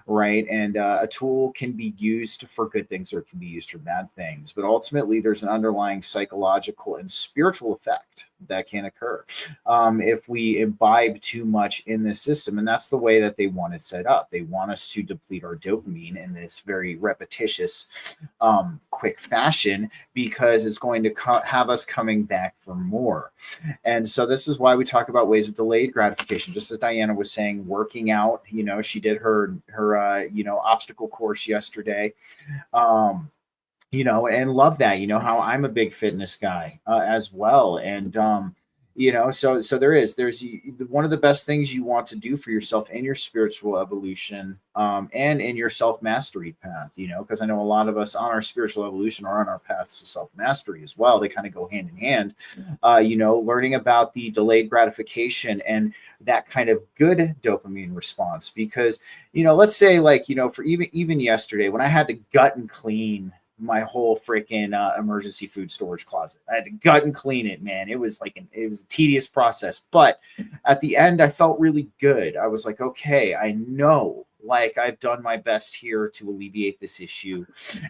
right? And a tool can be used for good things or it can be used for bad things, but ultimately there's an underlying psychological and spiritual effect that can occur if we imbibe too much in this system. And that's the way that they want it set up. They want us to deplete our dopamine in this very repetitious, quick fashion, because it's going to have us coming back for more. And so this is why we talk about ways of delayed gratification. Just as Diana was saying, working out, she did her obstacle course yesterday. And love that, how I'm a big fitness guy as well. And, so there's one of the best things you want to do for yourself in your spiritual evolution and in your self-mastery path, because I know a lot of us on our spiritual evolution are on our paths to self-mastery as well. They kind of go hand in hand, learning about the delayed gratification and that kind of good dopamine response. Because, let's say for even yesterday when I had to gut and clean my whole freaking emergency food storage closet. I had to gut and clean it, man. It was it was a tedious process, but at the end I felt really good. I was like, okay, I know I've done my best here to alleviate this issue.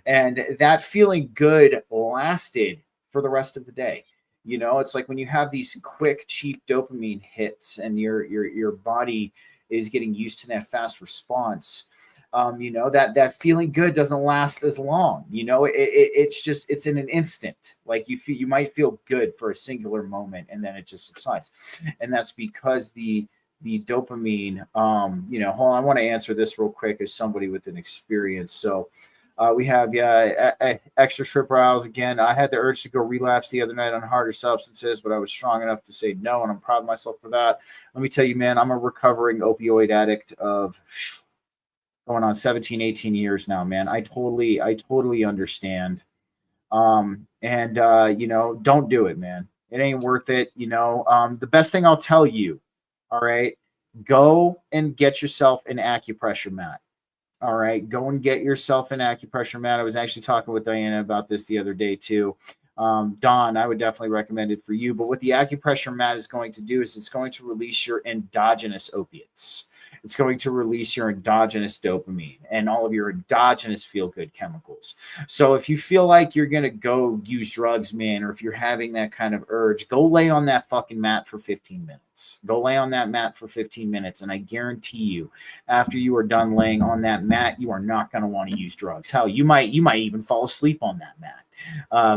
And that feeling good lasted for the rest of the day. It's like when you have these quick, cheap dopamine hits and your body is getting used to that fast response. That feeling good doesn't last as long. It's in an instant. Like you might feel good for a singular moment and then it just subsides. And that's because the dopamine, hold on, I want to answer this real quick as somebody with an experience. So we have, extra trip rouse again. I had the urge to go relapse the other night on harder substances, but I was strong enough to say no, and I'm proud of myself for that. Let me tell you, man, I'm a recovering opioid addict of going on 17, 18 years now, man. I totally understand. Don't do it, man. It ain't worth it. The best thing I'll tell you, all right, go and get yourself an acupressure mat. All right, go and get yourself an acupressure mat. I was actually talking with Diana about this the other day too. Don, I would definitely recommend it for you. But what the acupressure mat is going to do is it's going to release your endogenous opiates. It's going to release your endogenous dopamine and all of your endogenous feel-good chemicals. So if you feel like you're going to go use drugs, man, or if you're having that kind of urge, go lay on that fucking mat for 15 minutes. Go lay on that mat for 15 minutes. And I guarantee you, after you are done laying on that mat, you are not going to want to use drugs. Hell, you might even fall asleep on that mat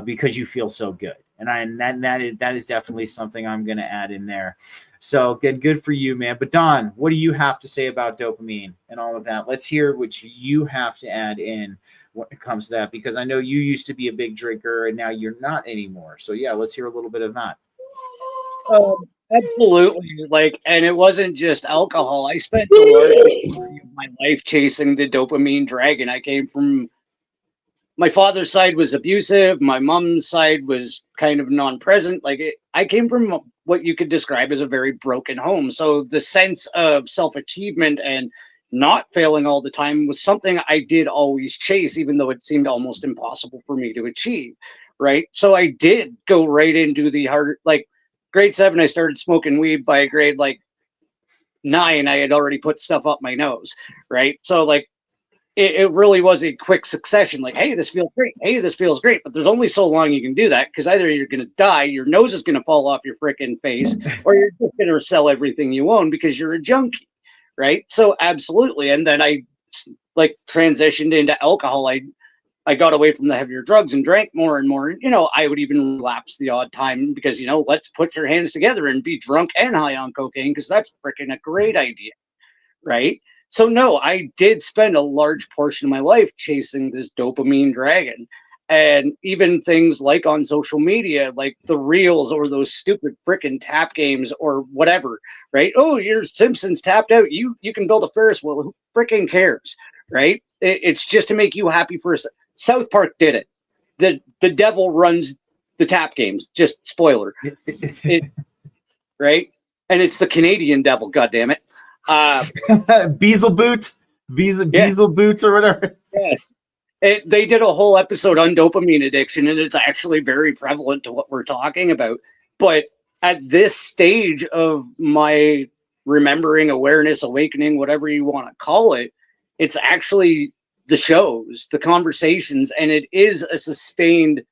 because you feel so good. And that is definitely something I'm going to add in there. So again, good for you, man. But Don, what do you have to say about dopamine and all of that? Let's hear what you have to add in when it comes to that, because I know you used to be a big drinker and now you're not anymore. So yeah, let's hear a little bit of that. Absolutely. And it wasn't just alcohol. I spent the majority of my life chasing the dopamine dragon. I came from, my father's side was abusive. My mom's side was kind of non-present. I came from what you could describe as a very broken home. So the sense of self-achievement and not failing all the time was something I did always chase, even though it seemed almost impossible for me to achieve. Right. So I did go right into the hard, grade 7, I started smoking weed. By grade like 9, I had already put stuff up my nose, right? So like it really was a quick succession. Like, hey, this feels great. Hey, this feels great. But there's only so long you can do that, because either you're going to die, your nose is going to fall off your freaking face, or you're just going to sell everything you own because you're a junkie, right? So absolutely. And then I like transitioned into alcohol. I got away from the heavier drugs and drank more and more. You know, I would even relapse the odd time because, you know, let's put your hands together and be drunk and high on cocaine, because that's freaking a great idea, right? So no, I did spend a large portion of my life chasing this dopamine dragon. And even things like on social media, like the reels or those stupid freaking tap games or whatever, right? Oh, your Simpsons tapped out. You can build a Ferris wheel. Who freaking cares, right? It's just to make you happy for South Park did it. The devil runs the tap games. Just spoiler, right? And it's the Canadian devil. God damn it. Beelzebub, Beelzebub or whatever. Yes. They did a whole episode on dopamine addiction, and it's actually very prevalent to what we're talking about. But at this stage of my remembering, awareness, awakening, whatever you want to call it, it's actually the shows, the conversations, and it is a sustained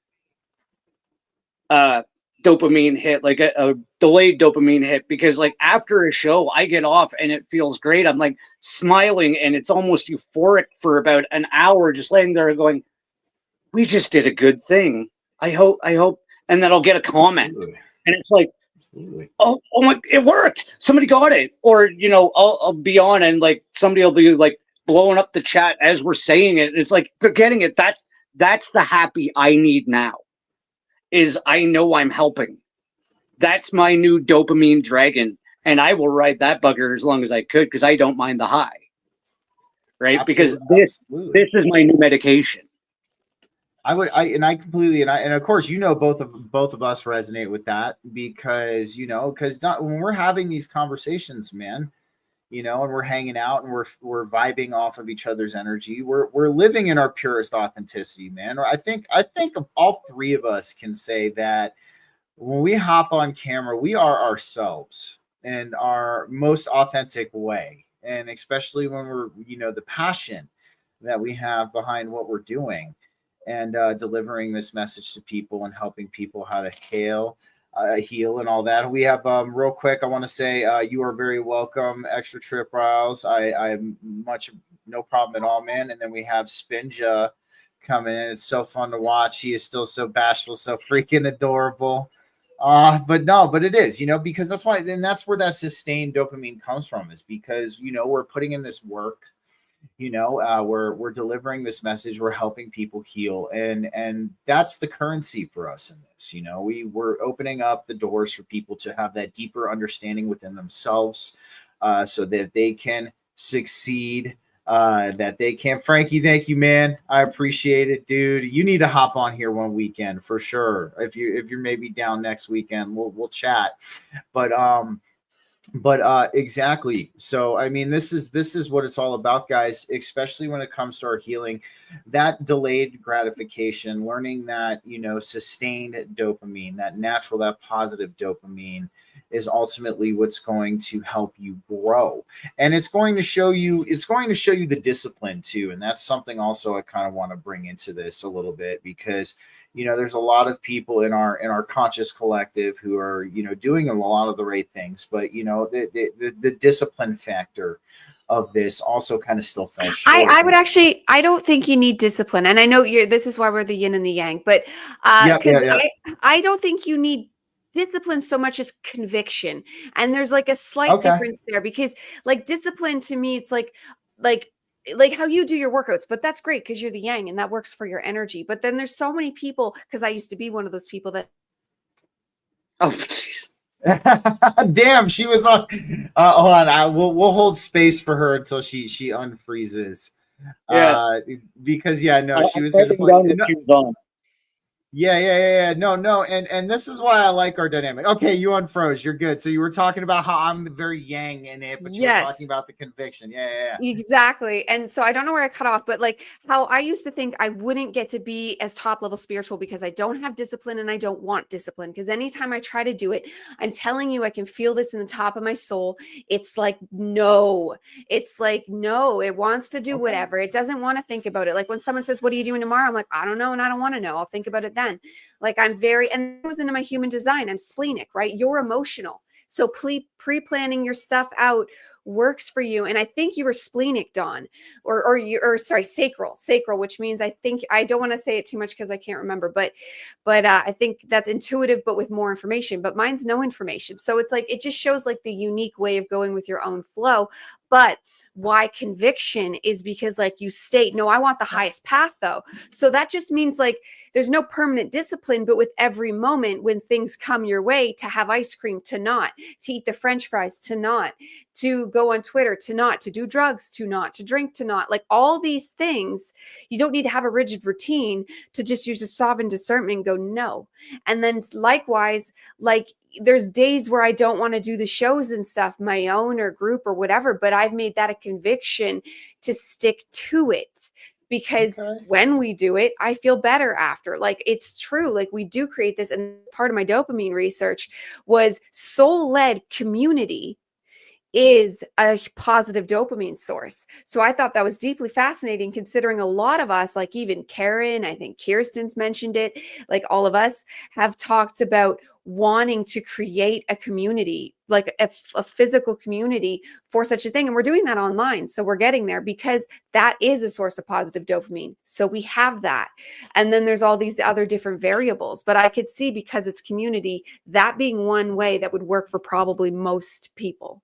dopamine hit, like a delayed dopamine hit, because like after a show I get off and it feels great. I'm like smiling and it's almost euphoric for about an hour, just laying there going, we just did a good thing. I hope, and then I'll get a comment. Absolutely. And it's like, absolutely. Oh my, it worked. Somebody got it. Or, you know, I'll be on and like somebody will be like blowing up the chat as we're saying it. It's like, they're getting it. That's the happy I need now. Is I know I'm helping. That's my new dopamine dragon, and I will ride that bugger as long as I could, because I don't mind the high, right? Absolutely. Because this is my new medication. I completely and of course, you know, both of us resonate with that, because you know, because when we're having these conversations, man, you know, and we're hanging out and we're vibing off of each other's energy. We're living in our purest authenticity, man. I think all three of us can say that when we hop on camera, we are ourselves in our most authentic way. And especially when we're, you know, the passion that we have behind what we're doing and delivering this message to people and helping people how to heal and all that. We have real quick, I want to say you are very welcome, Extra Trip Riles. I'm much no problem at all, man. And then we have Spinja coming in. It's so fun to watch. He is still so bashful, so freaking adorable. But it is, you know, because that's why, then that's where that sustained dopamine comes from, is because, you know, we're putting in this work. You know, we're delivering this message, we're helping people heal, and that's the currency for us in this. You know, we're opening up the doors for people to have that deeper understanding within themselves, so that they can succeed, that they can. Frankie, thank you, man. I appreciate it, dude. You need to hop on here one weekend for sure. If you're maybe down next weekend, we'll chat. But exactly. So I mean, this is what it's all about, guys, especially when it comes to our healing. That delayed gratification, learning that, you know, sustained dopamine, that natural, that positive dopamine is ultimately what's going to help you grow. And it's going to show you the discipline too. And that's something also I kind of want to bring into this a little bit, because you know, there's a lot of people in our conscious collective who are, you know, doing a lot of the right things, but you know, the discipline factor of this also kind of still falls short. I don't think you need discipline, and I know this is why we're the yin and the yang, but I don't think you need discipline so much as conviction, and there's like a slight difference there, because like discipline to me, it's like how you do your workouts, but that's great because you're the yang and that works for your energy. But then there's so many people, because I used to be one of those people that. Oh, geez. Damn, she was on. Hold on, we'll hold space for her until she unfreezes. Yeah. Because she was going to. Yeah. No, and this is why I like our dynamic. Okay, you unfroze. You're good. So you were talking about how I'm very yang in it, but you were talking Yes. about the conviction. Yeah. Exactly. And so I don't know where I cut off, but like how I used to think I wouldn't get to be as top level spiritual because I don't have discipline and I don't want discipline. Because anytime I try to do it, I'm telling you, I can feel this in the top of my soul. It's like, no, it's like, no, it wants to do Okay. whatever. It doesn't want to think about it. Like when someone says, what are you doing tomorrow? I'm like, I don't know. And I don't want to know. I'll think about it then. Like I'm very, and it goes into my human design. I'm splenic, right? You're emotional. So pre-planning your stuff out works for you. And I think you were splenic, Dawn, or sorry, sacral, which means I think I don't want to say it too much because I can't remember, but I think that's intuitive, but with more information. But mine's no information, so it's like it just shows like the unique way of going with your own flow. But why conviction is because like you state, no, I want the highest path though. So that just means like there's no permanent discipline, but with every moment when things come your way, to have ice cream, to not, to eat the French fries, to not, to go on Twitter, to not, to do drugs, to not, to drink, to not, like all these things, you don't need to have a rigid routine to just use a sovereign discernment and go, no. And then likewise, like there's days where I don't want to do the shows and stuff, my own or group or whatever, but I've made that a conviction to stick to it because Okay. when we do it, I feel better after. Like it's true. Like we do create this. And part of my dopamine research was soul-led community is a positive dopamine source. So I thought that was deeply fascinating considering a lot of us, like even Karen, I think Kirsten's mentioned it, like all of us have talked about wanting to create a community, like a physical community for such a thing. And we're doing that online. So we're getting there because that is a source of positive dopamine. So we have that. And then there's all these other different variables. But I could see because it's community, that being one way that would work for probably most people.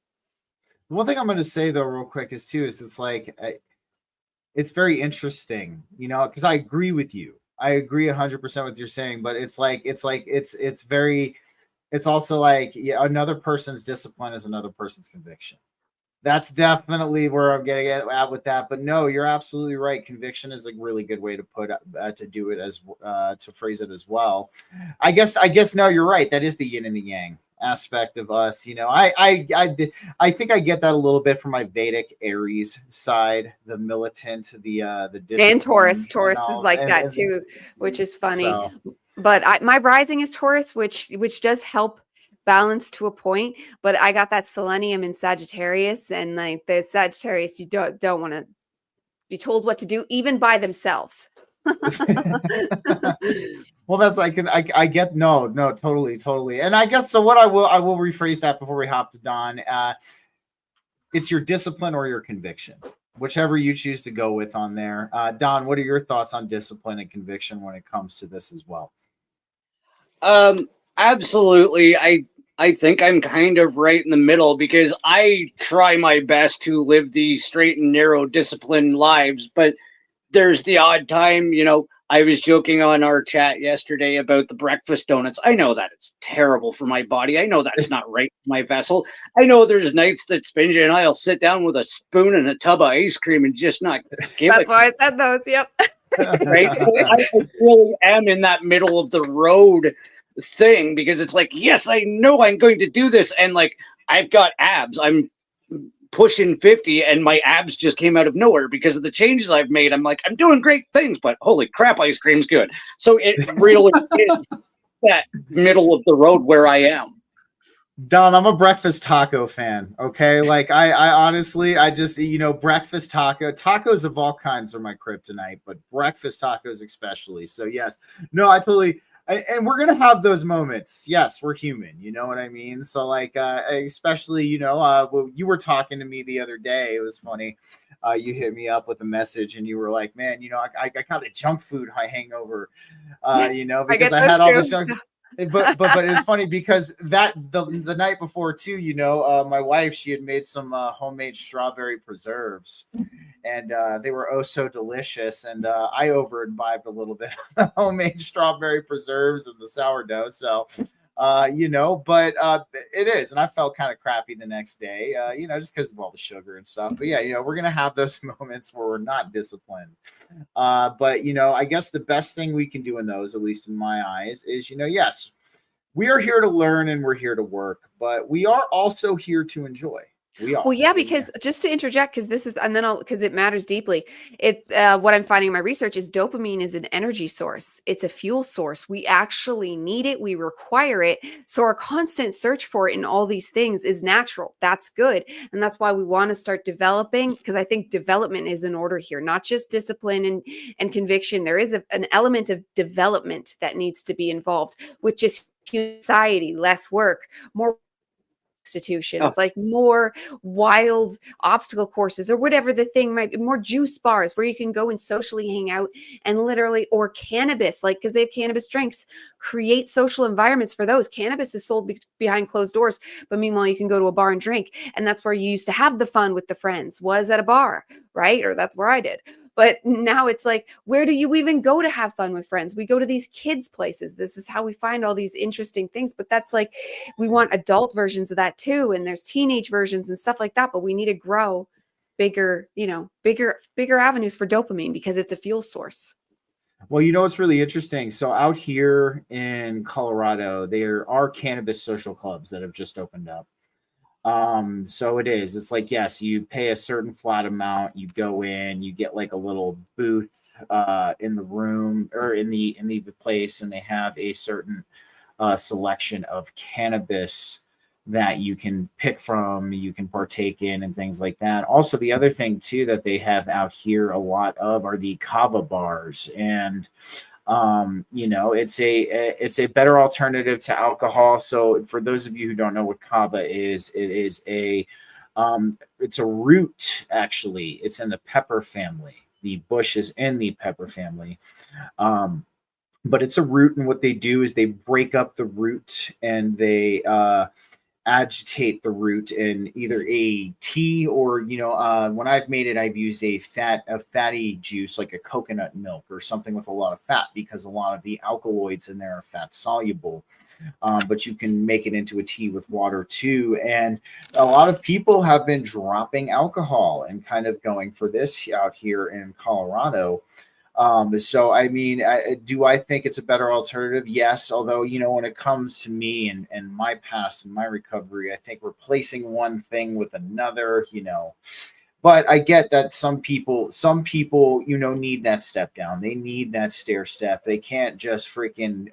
One thing I'm going to say though, real quick, is it's like it's very interesting, because I agree with you. I agree 100% with what you're saying, but it's also like another person's discipline is another person's conviction. That's definitely where I'm getting at with that. But no, you're absolutely right. Conviction is a really good way to put to do it as to phrase it as well. I guess no, you're right. That is the yin and the yang aspect of us. I think I get that a little bit from my Vedic Aries side, the militant, the and Taurus and is like that too, which is funny. So. But my rising is Taurus, which does help balance to a point. But I got that selenium in Sagittarius, and like the Sagittarius, you don't want to be told what to do, even by themselves. Well, that's I get no, totally. And I guess so what I will rephrase that before we hop to Dawn. It's your discipline or your conviction, whichever you choose to go with on there. Dawn, what are your thoughts on discipline and conviction when it comes to this as well? Absolutely. I think I'm kind of right in the middle because I try my best to live these straight and narrow disciplined lives, but there's the odd time, I was joking on our chat yesterday about the breakfast donuts. I know that it's terrible for my body. I know that's not right for my vessel. I know there's nights that Spinja and I'll sit down with a spoon and a tub of ice cream and just not give That's why I said those. Yep. Right. I really am in that middle of the road thing because it's like, yes, I know I'm going to do this. And like, I've got abs. I'm pushing 50 and my abs just came out of nowhere because of the changes I've made. I'm like, I'm doing great things, but holy crap, ice cream's good. So it really is that middle of the road where I am. Don, I'm a breakfast taco fan. Okay. Like I honestly, I just, breakfast tacos of all kinds are my kryptonite, but breakfast tacos especially. So yes, no, I totally, and we're gonna have those moments. Yes, we're human. You know what I mean? So like, especially, when you were talking to me the other day, it was funny. You hit me up with a message, and you were like, "Man, I got a junk food hangover." Because I had all this junk. But it's funny because the night before too, my wife, she had made some homemade strawberry preserves, and they were oh so delicious. And I over imbibed a little bit of homemade strawberry preserves and the sourdough. So But it is. And I felt kind of crappy the next day, just because of all the sugar and stuff. But yeah, we're going to have those moments where we're not disciplined. But, I guess the best thing we can do in those, at least in my eyes, is, yes, we are here to learn and we're here to work, but we are also here to enjoy. We are. Well, yeah, because just to interject, because this is, and then because it matters deeply. What I'm finding in my research is dopamine is an energy source. It's a fuel source. We actually need it. We require it. So our constant search for it in all these things is natural. That's good. And that's why we want to start developing, because I think development is in order here, not just discipline and conviction. There is an element of development that needs to be involved, with just society, less work, more institutions, like more wild obstacle courses or whatever the thing might be, more juice bars where you can go and socially hang out and literally, or cannabis, like, because they have cannabis drinks, create social environments for those. Cannabis is sold behind closed doors, but meanwhile you can go to a bar and drink, and that's where you used to have the fun with the friends, was at a bar, right? Or that's where I did. But now it's like, where do you even go to have fun with friends? We go to these kids' places. This is how we find all these interesting things. But that's like, we want adult versions of that too. And there's teenage versions and stuff like that. But we need to grow bigger avenues for dopamine, because it's a fuel source. Well, it's really interesting. So out here in Colorado, there are cannabis social clubs that have just opened up. So it's like, yes, you pay a certain flat amount, you go in, you get like a little booth in the room or in the place, and they have a certain selection of cannabis that you can pick from, you can partake in, and things like that. Also, the other thing too that they have out here a lot of are the kava bars, and it's a better alternative to alcohol. So for those of you who don't know what kava is, it is it's a root. Actually, it's in the pepper family. The bush is in the pepper family. But it's a root, and what they do is they break up the root and they agitate the root in either a tea or, when I've made it, I've used a fatty juice, like a coconut milk or something with a lot of fat, because a lot of the alkaloids in there are fat soluble. But you can make it into a tea with water too. And a lot of people have been dropping alcohol and kind of going for this out here in Colorado. So, I mean, do I think it's a better alternative? Yes. Although, when it comes to me and my past and my recovery, I think replacing one thing with another, but I get that some people, need that step down. They need that stair step. They can't just freaking,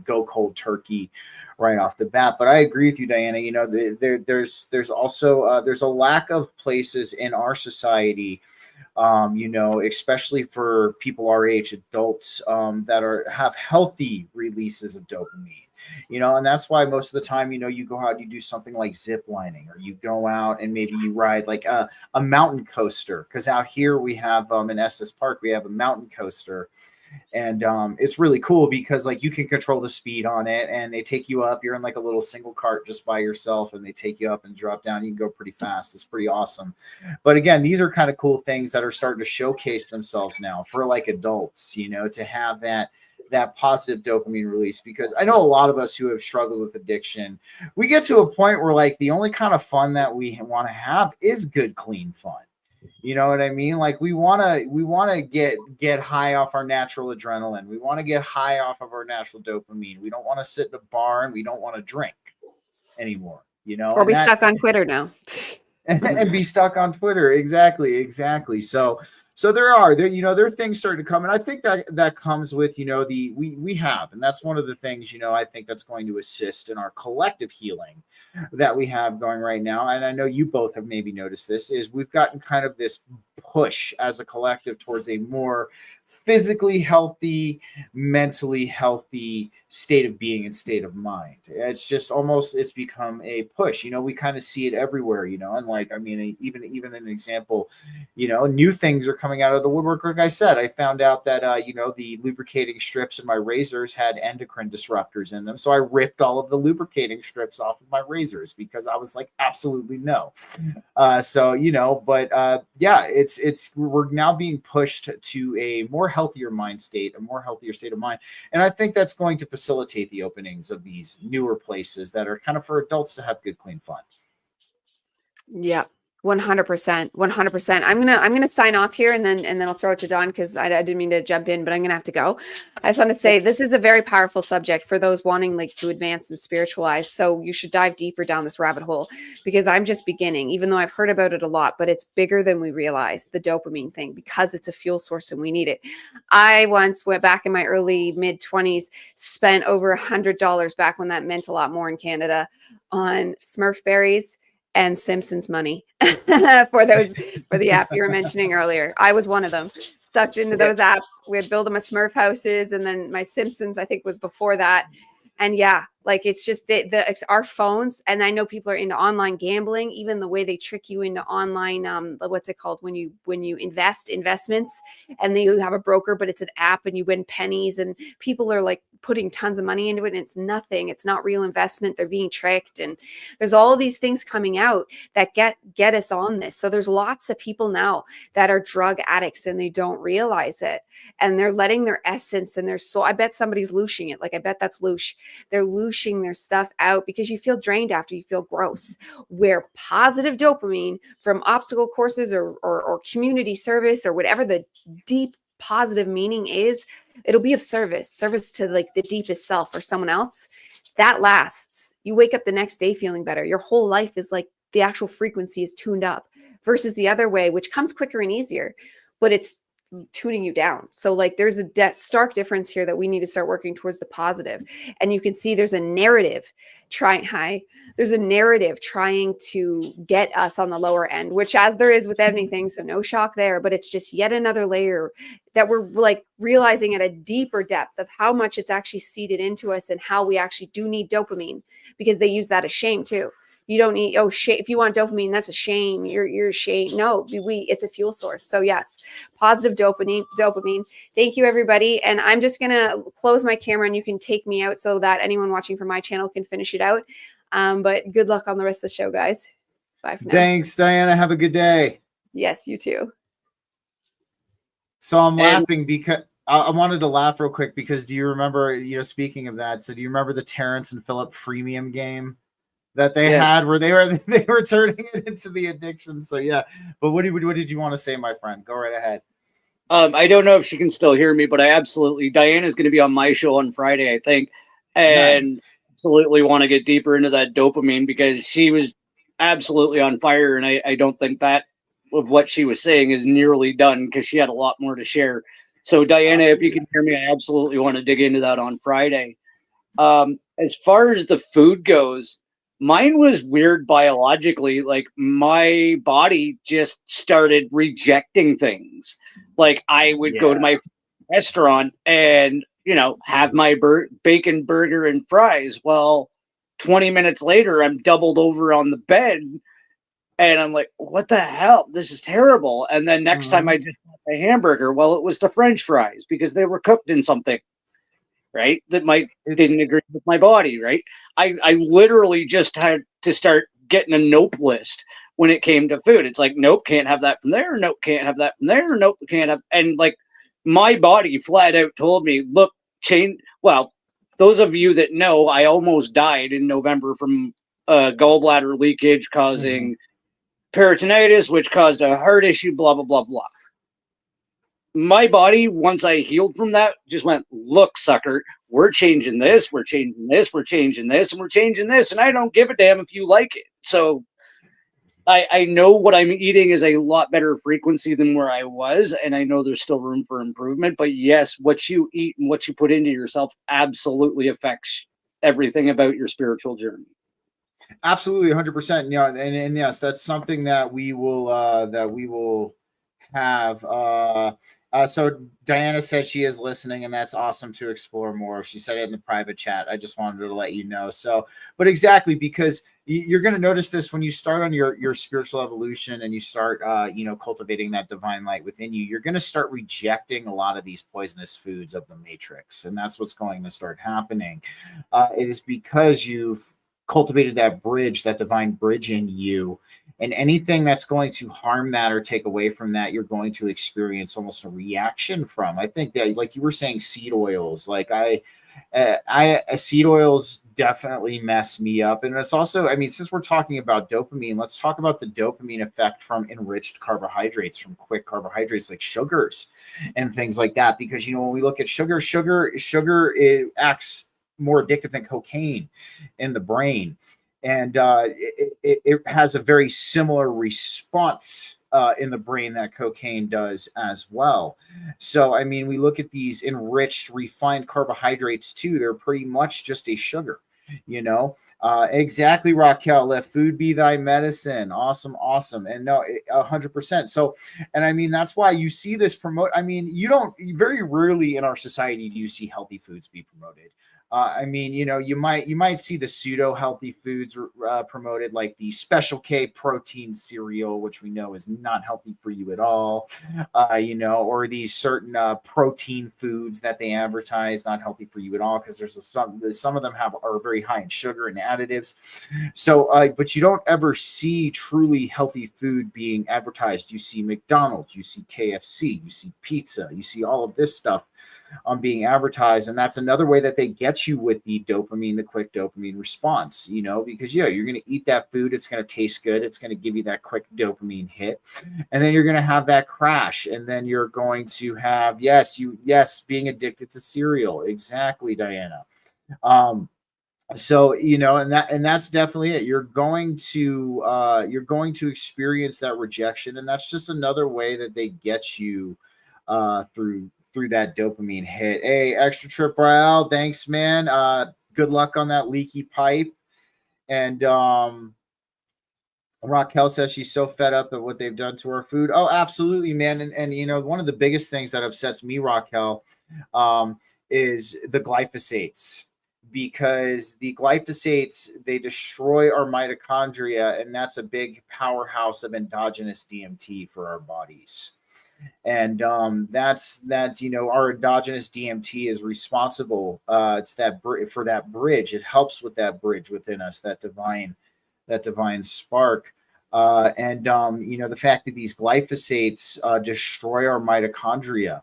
go cold turkey right off the bat. But I agree with you, Diana. There's also, there's a lack of places in our society, especially for people our age, adults, that have healthy releases of dopamine, and that's why most of the time, you go out, you do something like zip lining, or you go out and maybe you ride like a mountain coaster. Because out here we have, in Estes Park, we have a mountain coaster. And it's really cool because like you can control the speed on it, and they take you up. You're in like a little single cart just by yourself, and they take you up and drop down. You can go pretty fast. It's pretty awesome. But again, these are kind of cool things that are starting to showcase themselves now for like adults, to have that positive dopamine release. Because I know a lot of us who have struggled with addiction, we get to a point where like the only kind of fun that we want to have is good, clean fun. You know what I mean? Like we want to get high off our natural adrenaline. We want to get high off of our natural dopamine. We don't want to sit in a bar, and we don't want to drink anymore, or be stuck on Twitter now. and be stuck on Twitter. Exactly. So there are things starting to come, and I think that comes with, we have, and that's one of the things, I think that's going to assist in our collective healing that we have going right now. And I know you both have maybe noticed this, is we've gotten kind of this push as a collective towards a more physically healthy, mentally healthy state of being and state of mind. It's just it's become a push. We kind of see it everywhere, and like, I mean, even an example, new things are coming out of the woodwork. Like I said, I found out that, the lubricating strips in my razors had endocrine disruptors in them. So I ripped all of the lubricating strips off of my razors because I was like, absolutely no. We're now being pushed to a more healthier mind state, a more healthier state of mind. And I think that's going to facilitate the openings of these newer places that are kind of for adults to have good, clean fun. Yeah. 100%. 100%. I'm gonna sign off here and then I'll throw it to Don because I didn't mean to jump in, but I'm gonna have to go. I just want to say this is a very powerful subject for those wanting like to advance and spiritualize. So you should dive deeper down this rabbit hole because I'm just beginning, even though I've heard about it a lot, but it's bigger than we realize, the dopamine thing, because it's a fuel source and we need it. I once went back in my early mid-20s, spent over $100 back when that meant a lot more in Canada on Smurf berries and Simpsons money for the app you were mentioning earlier. I was one of them, sucked into those apps. We'd build them a Smurf houses, and then my Simpsons, I think, was before that. And yeah, like it's just our phones. And I know people are into online gambling, even the way they trick you into online, what's it called when you investments, and then you have a broker, but it's an app and you win pennies, and people are like putting tons of money into it and it's nothing. It's not real investment. They're being tricked. And there's all these things coming out that get us on this. So there's lots of people now that are drug addicts and they don't realize it. And they're letting their essence and their soul. I bet somebody's looshing it. Like I bet that's loosh. They're looshing their stuff out because you feel drained after, you feel gross. Where positive dopamine from obstacle courses or community service or whatever the deep positive meaning is, it'll be of service to like the deepest self or someone else. That lasts. You wake up the next day feeling better. Your whole life is like the actual frequency is tuned up versus the other way, which comes quicker and easier, but it's tuning you down. So like there's a stark difference here that we need to start working towards the positive. And you can see there's a narrative trying to get us on the lower end, which as there is with anything, so no shock there, but it's just yet another layer that we're like realizing at a deeper depth of how much it's actually seeded into us and how we actually do need dopamine, because they use that as shame too. You don't need, shame. If you want dopamine, that's a shame. You're shame. No, it's a fuel source. So yes, positive dopamine. Thank you, everybody. And I'm just going to close my camera and you can take me out so that anyone watching from my channel can finish it out. But good luck on the rest of the show, guys. Bye for now. Thanks, Diana. Have a good day. Yes, you too. So I'm laughing because I wanted to laugh real quick because do you remember, speaking of that, so do you remember the Terrence and Phillip freemium game that they had where they were turning it into the addiction? So yeah, but what did you want to say, my friend? Go right ahead. I don't know if she can still hear me, but Diana's going to be on my show on Friday, I think, and absolutely want to get deeper into that dopamine because she was absolutely on fire, and I don't think that of what she was saying is nearly done because she had a lot more to share. So Diana, if you can hear me, I absolutely want to dig into that on Friday. As far as the food goes, mine was weird biologically. Like my body just started rejecting things. Like I would go to my restaurant and, have my bacon burger and fries. Well, 20 minutes later, I'm doubled over on the bed and I'm like, what the hell? This is terrible. And then next time I just had a hamburger, well, it was the French fries because they were cooked in something, right? That didn't agree with my body, right? I literally just had to start getting a nope list when it came to food. It's like, nope, can't have that from there. Nope, can't have that from there. Nope, can't have. And like my body flat out told me, look, change. Well, those of you that know, I almost died in November from gallbladder leakage causing peritonitis, which caused a heart issue, blah, blah, blah, blah. My body, once I healed from that, just went, look, sucker, we're changing this, we're changing this, we're changing this, and we're changing this, and I don't give a damn if you like it. So I know what I'm eating is a lot better frequency than where I was, and I know there's still room for improvement. But yes, what you eat and what you put into yourself absolutely affects everything about your spiritual journey. Absolutely, 100%. And yes, that's something that we will have. So Diana said she is listening, and that's awesome to explore more. She said it in the private chat. I just wanted to let you know. So, but exactly, because you're going to notice this when you start on your spiritual evolution and you start, cultivating that divine light within you, you're going to start rejecting a lot of these poisonous foods of the matrix. And that's what's going to start happening. It is because you've cultivated that bridge, that divine bridge in you. And anything that's going to harm that or take away from that, you're going to experience almost a reaction from. I think that, like you were saying, seed oils, like seed oils definitely mess me up. And it's also, I mean, since we're talking about dopamine, let's talk about the dopamine effect from enriched carbohydrates, from quick carbohydrates like sugars and things like that. Because, when we look at sugar, it acts more addictive than cocaine in the brain. And it has a very similar response in the brain that cocaine does as well. So, I mean, we look at these enriched, refined carbohydrates too. They're pretty much just a sugar, exactly, Raquel. Let food be thy medicine. Awesome. And no, 100%. So, and I mean, that's why you see this I mean, very rarely in our society do you see healthy foods be promoted. I mean, you might see the pseudo healthy foods promoted, like the Special K protein cereal, which we know is not healthy for you at all. Or these certain protein foods that they advertise not healthy for you at all, because some of them are very high in sugar and additives. So, but you don't ever see truly healthy food being advertised. You see McDonald's, you see KFC, you see pizza, you see all of this stuff being advertised. And that's another way that they get you with the dopamine, the quick dopamine response, because you're going to eat that food. It's going to taste good. It's going to give you that quick dopamine hit. And then you're going to have that crash. And then you're going to have, being addicted to cereal. Exactly, Diana. So, and that's definitely it. You're going to experience that rejection. And that's just another way that they get you through that dopamine hit. Hey, Extra Trip Royale, thanks, man. Good luck on that leaky pipe. And Raquel says she's so fed up at what they've done to her food. Oh, absolutely, man. And one of the biggest things that upsets me, Raquel, is the glyphosates. Because the glyphosates, they destroy our mitochondria, and that's a big powerhouse of endogenous DMT for our bodies. And that's our endogenous DMT is responsible. It's for that bridge. It helps with that bridge within us, that divine spark. The fact that these glyphosates destroy our mitochondria,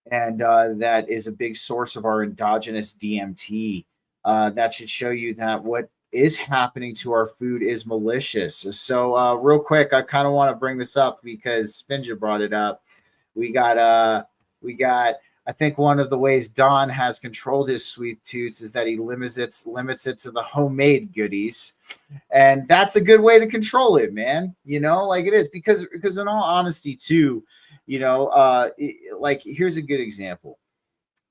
and that is a big source of our endogenous DMT. That should show you that what is happening to our food is malicious. So real quick, I kind of want to bring this up because Spinja brought it up. We got I think one of the ways Don has controlled his sweet tooths is that he limits it to the homemade goodies. And that's a good way to control it, man. Like it is, because in all honesty too, like here's a good example.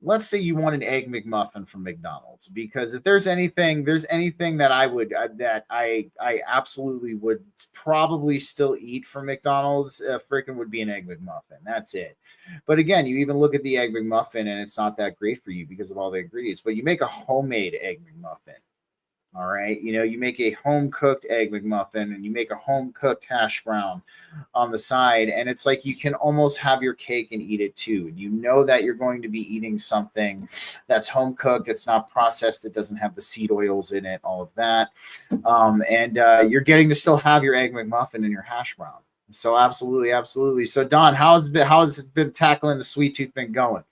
Let's say you want an egg McMuffin from McDonald's, because if there's anything that I absolutely would probably still eat from McDonald's, freaking would be an egg McMuffin. That's it. But again, you even look at the egg McMuffin and it's not that great for you because of all the ingredients, but you make a homemade egg McMuffin. All right. You make a home cooked egg McMuffin and you make a home cooked hash brown on the side. And it's like you can almost have your cake and eat it too. You know that you're going to be eating something that's home cooked. It's not processed. It doesn't have the seed oils in it, all of that. And you're getting to still have your egg McMuffin and your hash brown. So absolutely. Absolutely. So Don, how has it been tackling the sweet tooth thing going?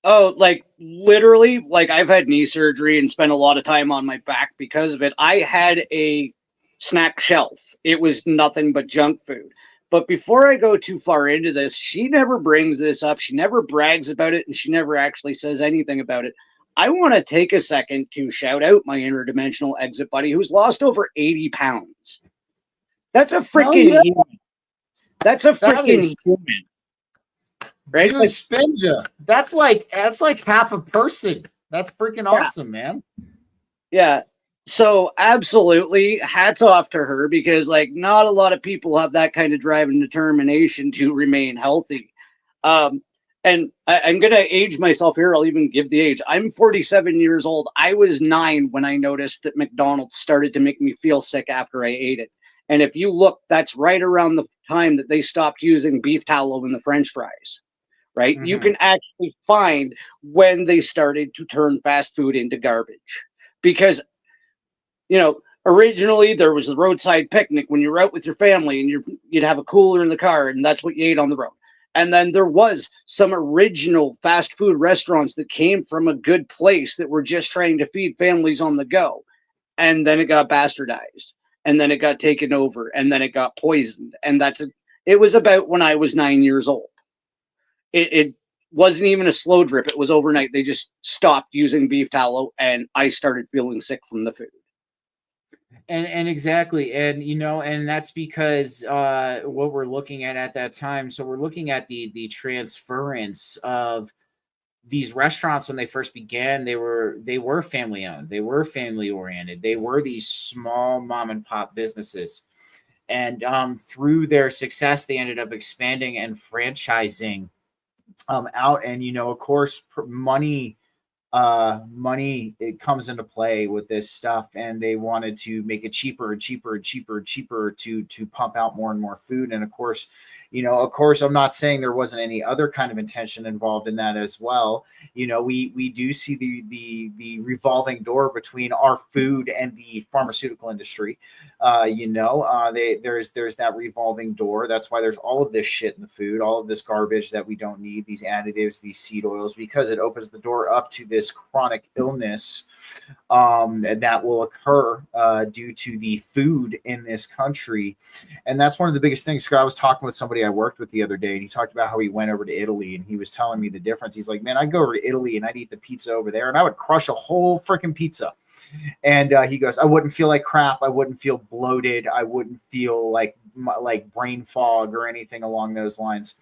Oh, like literally, like I've had knee surgery and spent a lot of time on my back because of it. I had a snack shelf. It was nothing but junk food. But before I go too far into this, she never brings this up. She never brags about it, and she never actually says anything about it. I want to take a second to shout out my interdimensional exit buddy who's lost over 80 pounds. That's a freaking human. That's a freaking human. Right? Dude, Spinja. That's like half a person. That's freaking awesome, man. Yeah. So absolutely hats off to her, because like not a lot of people have that kind of drive and determination to remain healthy. And I'm going to age myself here. I'll even give the age. I'm 47 years old. I was 9 when I noticed that McDonald's started to make me feel sick after I ate it. And if you look, that's right around the time that they stopped using beef tallow in the French fries. Right? Mm-hmm. You can actually find when they started to turn fast food into garbage, because, Originally, there was the roadside picnic when you were out with your family, and you'd have a cooler in the car, and that's what you ate on the road. And then there was some original fast food restaurants that came from a good place that were just trying to feed families on the go. And then it got bastardized, and then it got taken over, and then it got poisoned. And it was about when I was 9 years old. It wasn't even a slow drip. It was overnight. They just stopped using beef tallow, and I started feeling sick from the food. And exactly, and and that's because what we're looking at that time. So we're looking at the transference of these restaurants when they first began. They were family owned, they were family oriented, they were these small mom and pop businesses, and through their success, they ended up expanding and franchising out. And of course, money it comes into play with this stuff, and they wanted to make it cheaper and cheaper and cheaper and cheaper to pump out more and more food. And of course, I'm not saying there wasn't any other kind of intention involved in that as well. We do see the revolving door between our food and the pharmaceutical industry. There's that revolving door. That's why there's all of this shit in the food, all of this garbage that we don't need, these additives, these seed oils, because it opens the door up to this chronic illness that will occur due to the food in this country. And that's one of the biggest things. I was talking with somebody I worked with the other day, and he talked about how he went over to Italy, and he was telling me the difference. He's like, man, I'd go over to Italy and I'd eat the pizza over there, and I would crush a whole freaking pizza. And he goes, I wouldn't feel like crap. I wouldn't feel bloated. I wouldn't feel like brain fog or anything along those lines.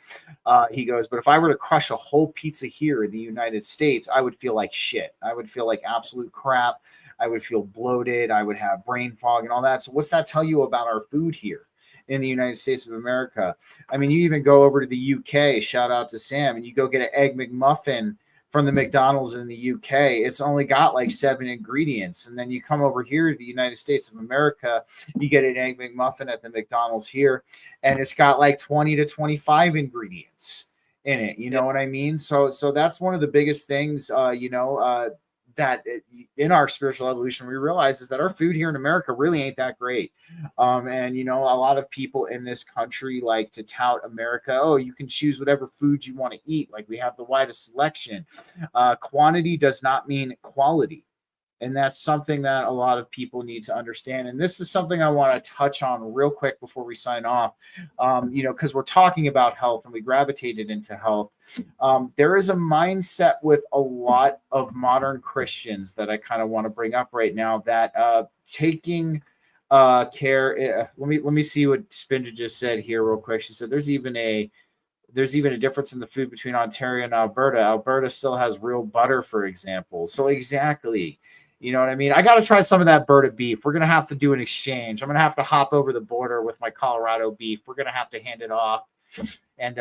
He goes, but if I were to crush a whole pizza here in the United States, I would feel like shit. I would feel like absolute crap. I would feel bloated. I would have brain fog and all that. So what's that tell you about our food here in the United States of America? I mean, you even go over to the UK, shout out to Sam, and you go get an Egg McMuffin from the McDonald's in the UK. It's only got like 7 ingredients. And then you come over here to the United States of America, you get an Egg McMuffin at the McDonald's here, and it's got like 20 to 25 ingredients in it. You know what I mean? So that's one of the biggest things, that in our spiritual evolution, we realize is that our food here in America really ain't that great. And a lot of people in this country like to tout America. Oh, you can choose whatever food you want to eat. Like, we have the widest selection. Quantity does not mean quality. And that's something that a lot of people need to understand. And this is something I want to touch on real quick before we sign off, because we're talking about health and we gravitated into health. There is a mindset with a lot of modern Christians that I kind of want to bring up right now, that taking care. Let me see what Spinja just said here real quick. She said there's even a difference in the food between Ontario and Alberta. Alberta still has real butter, for example. So exactly. You know what I mean? I got to try some of that Berta beef. We're going to have to do an exchange. I'm going to have to hop over the border with my Colorado beef. We're going to have to hand it off. And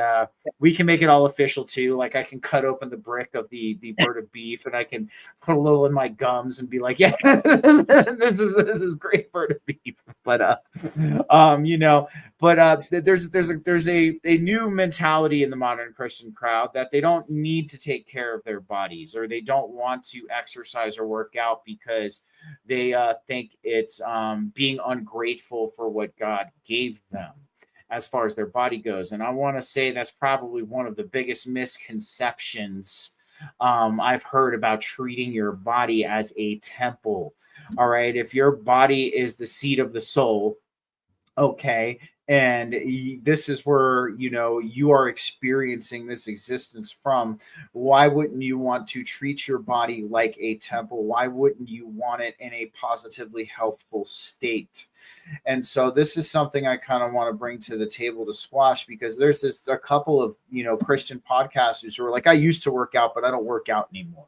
we can make it all official too. Like, I can cut open the brick of the Berta beef, and I can put a little in my gums and be like, yeah, this is great Berta beef. But there's a new mentality in the modern Christian crowd that they don't need to take care of their bodies, or they don't want to exercise or work out because they think it's being ungrateful for what God gave them as far as their body goes. And I want to say that's probably one of the biggest misconceptions I've heard about treating your body as a temple. All right. If your body is the seat of the soul, okay, and this is where, you are experiencing this existence from, why wouldn't you want to treat your body like a temple? Why wouldn't you want it in a positively healthful state? And so this is something I kind of want to bring to the table to squash, because there's a couple of, Christian podcasters who are like, I used to work out, but I don't work out anymore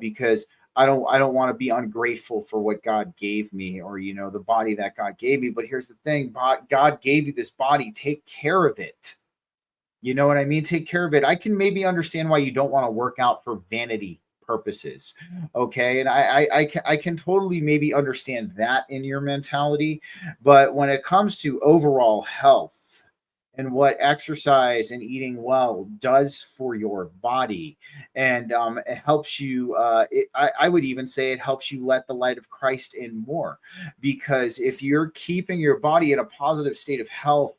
because I don't want to be ungrateful for what God gave me, or, the body that God gave me. But here's the thing, God gave you this body. Take care of it. You know what I mean? Take care of it. I can maybe understand why you don't want to work out for vanity purposes. Okay. And I can totally maybe understand that in your mentality. But when it comes to overall health and what exercise and eating well does for your body. And it helps you, I would even say it helps you let the light of Christ in more, because if you're keeping your body in a positive state of health,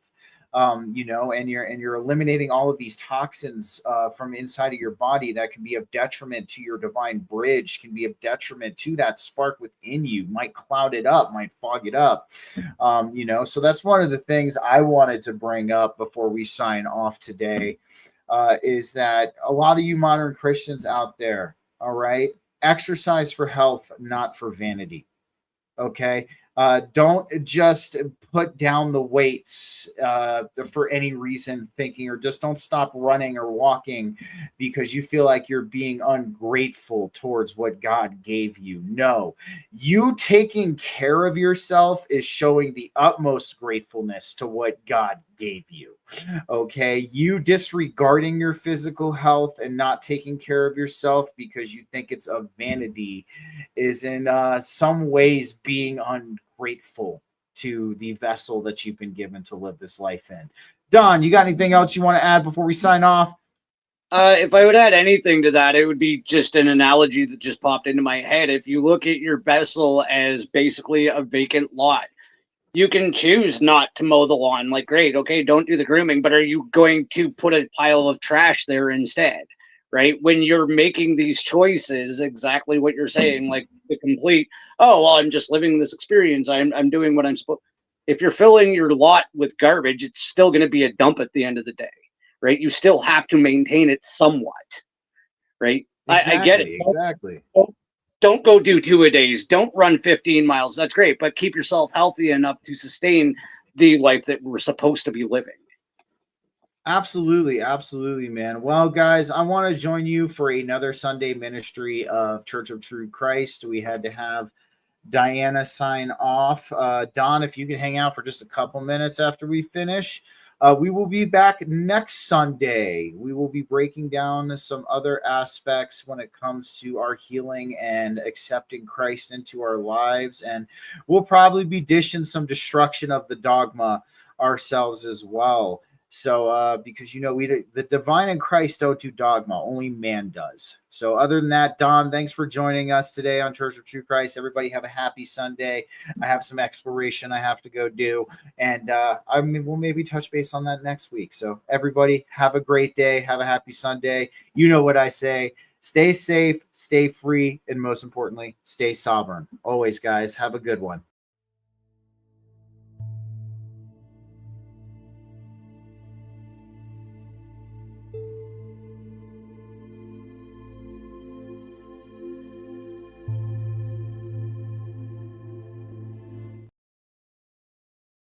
and you're eliminating all of these toxins from inside of your body that can be of detriment to your divine bridge, can be of detriment to that spark within you, might cloud it up, might fog it up. So that's one of the things I wanted to bring up before we sign off today, is that a lot of you modern Christians out there, all right, exercise for health, not for vanity. Okay. Don't just put down the weights for any reason, thinking, or just don't stop running or walking because you feel like you're being ungrateful towards what God gave you. No, you taking care of yourself is showing the utmost gratefulness to what God gave you. Okay, you disregarding your physical health and not taking care of yourself because you think it's a vanity is in some ways being ungrateful to the vessel that you've been given to live this life in. Don, you got anything else you want to add before we sign off? If I would add anything to that, it would be just an analogy that just popped into my head. If you look at your vessel as basically a vacant lot, you can choose not to mow the lawn. Like, great, okay, don't do the grooming, but are you going to put a pile of trash there instead? Right? When you're making these choices, exactly what you're saying, like the complete, oh, well, I'm just living this experience. I'm doing what I'm supposed. If you're filling your lot with garbage, it's still going to be a dump at the end of the day, right? You still have to maintain it somewhat, right? Exactly, I get it. Exactly. Don't go do 2-a-days. Don't run 15 miles. That's great, but keep yourself healthy enough to sustain the life that we're supposed to be living. Absolutely, absolutely, man. Well, guys, I want to join you for another Sunday ministry of Church of True Christ. We had to have Diana sign off. Don, if you can hang out for just a couple minutes after we finish. We will be back next Sunday. We will be breaking down some other aspects when it comes to our healing and accepting Christ into our lives. And we'll probably be dishing some destruction of the dogma ourselves as well. So, because, the divine in Christ don't do dogma, only man does. So other than that, Don, thanks for joining us today on Church of True Christ. Everybody have a happy Sunday. I have some exploration I have to go do. And we'll maybe touch base on that next week. So everybody have a great day. Have a happy Sunday. You know what I say. Stay safe, stay free, and most importantly, stay sovereign. Always, guys. Have a good one.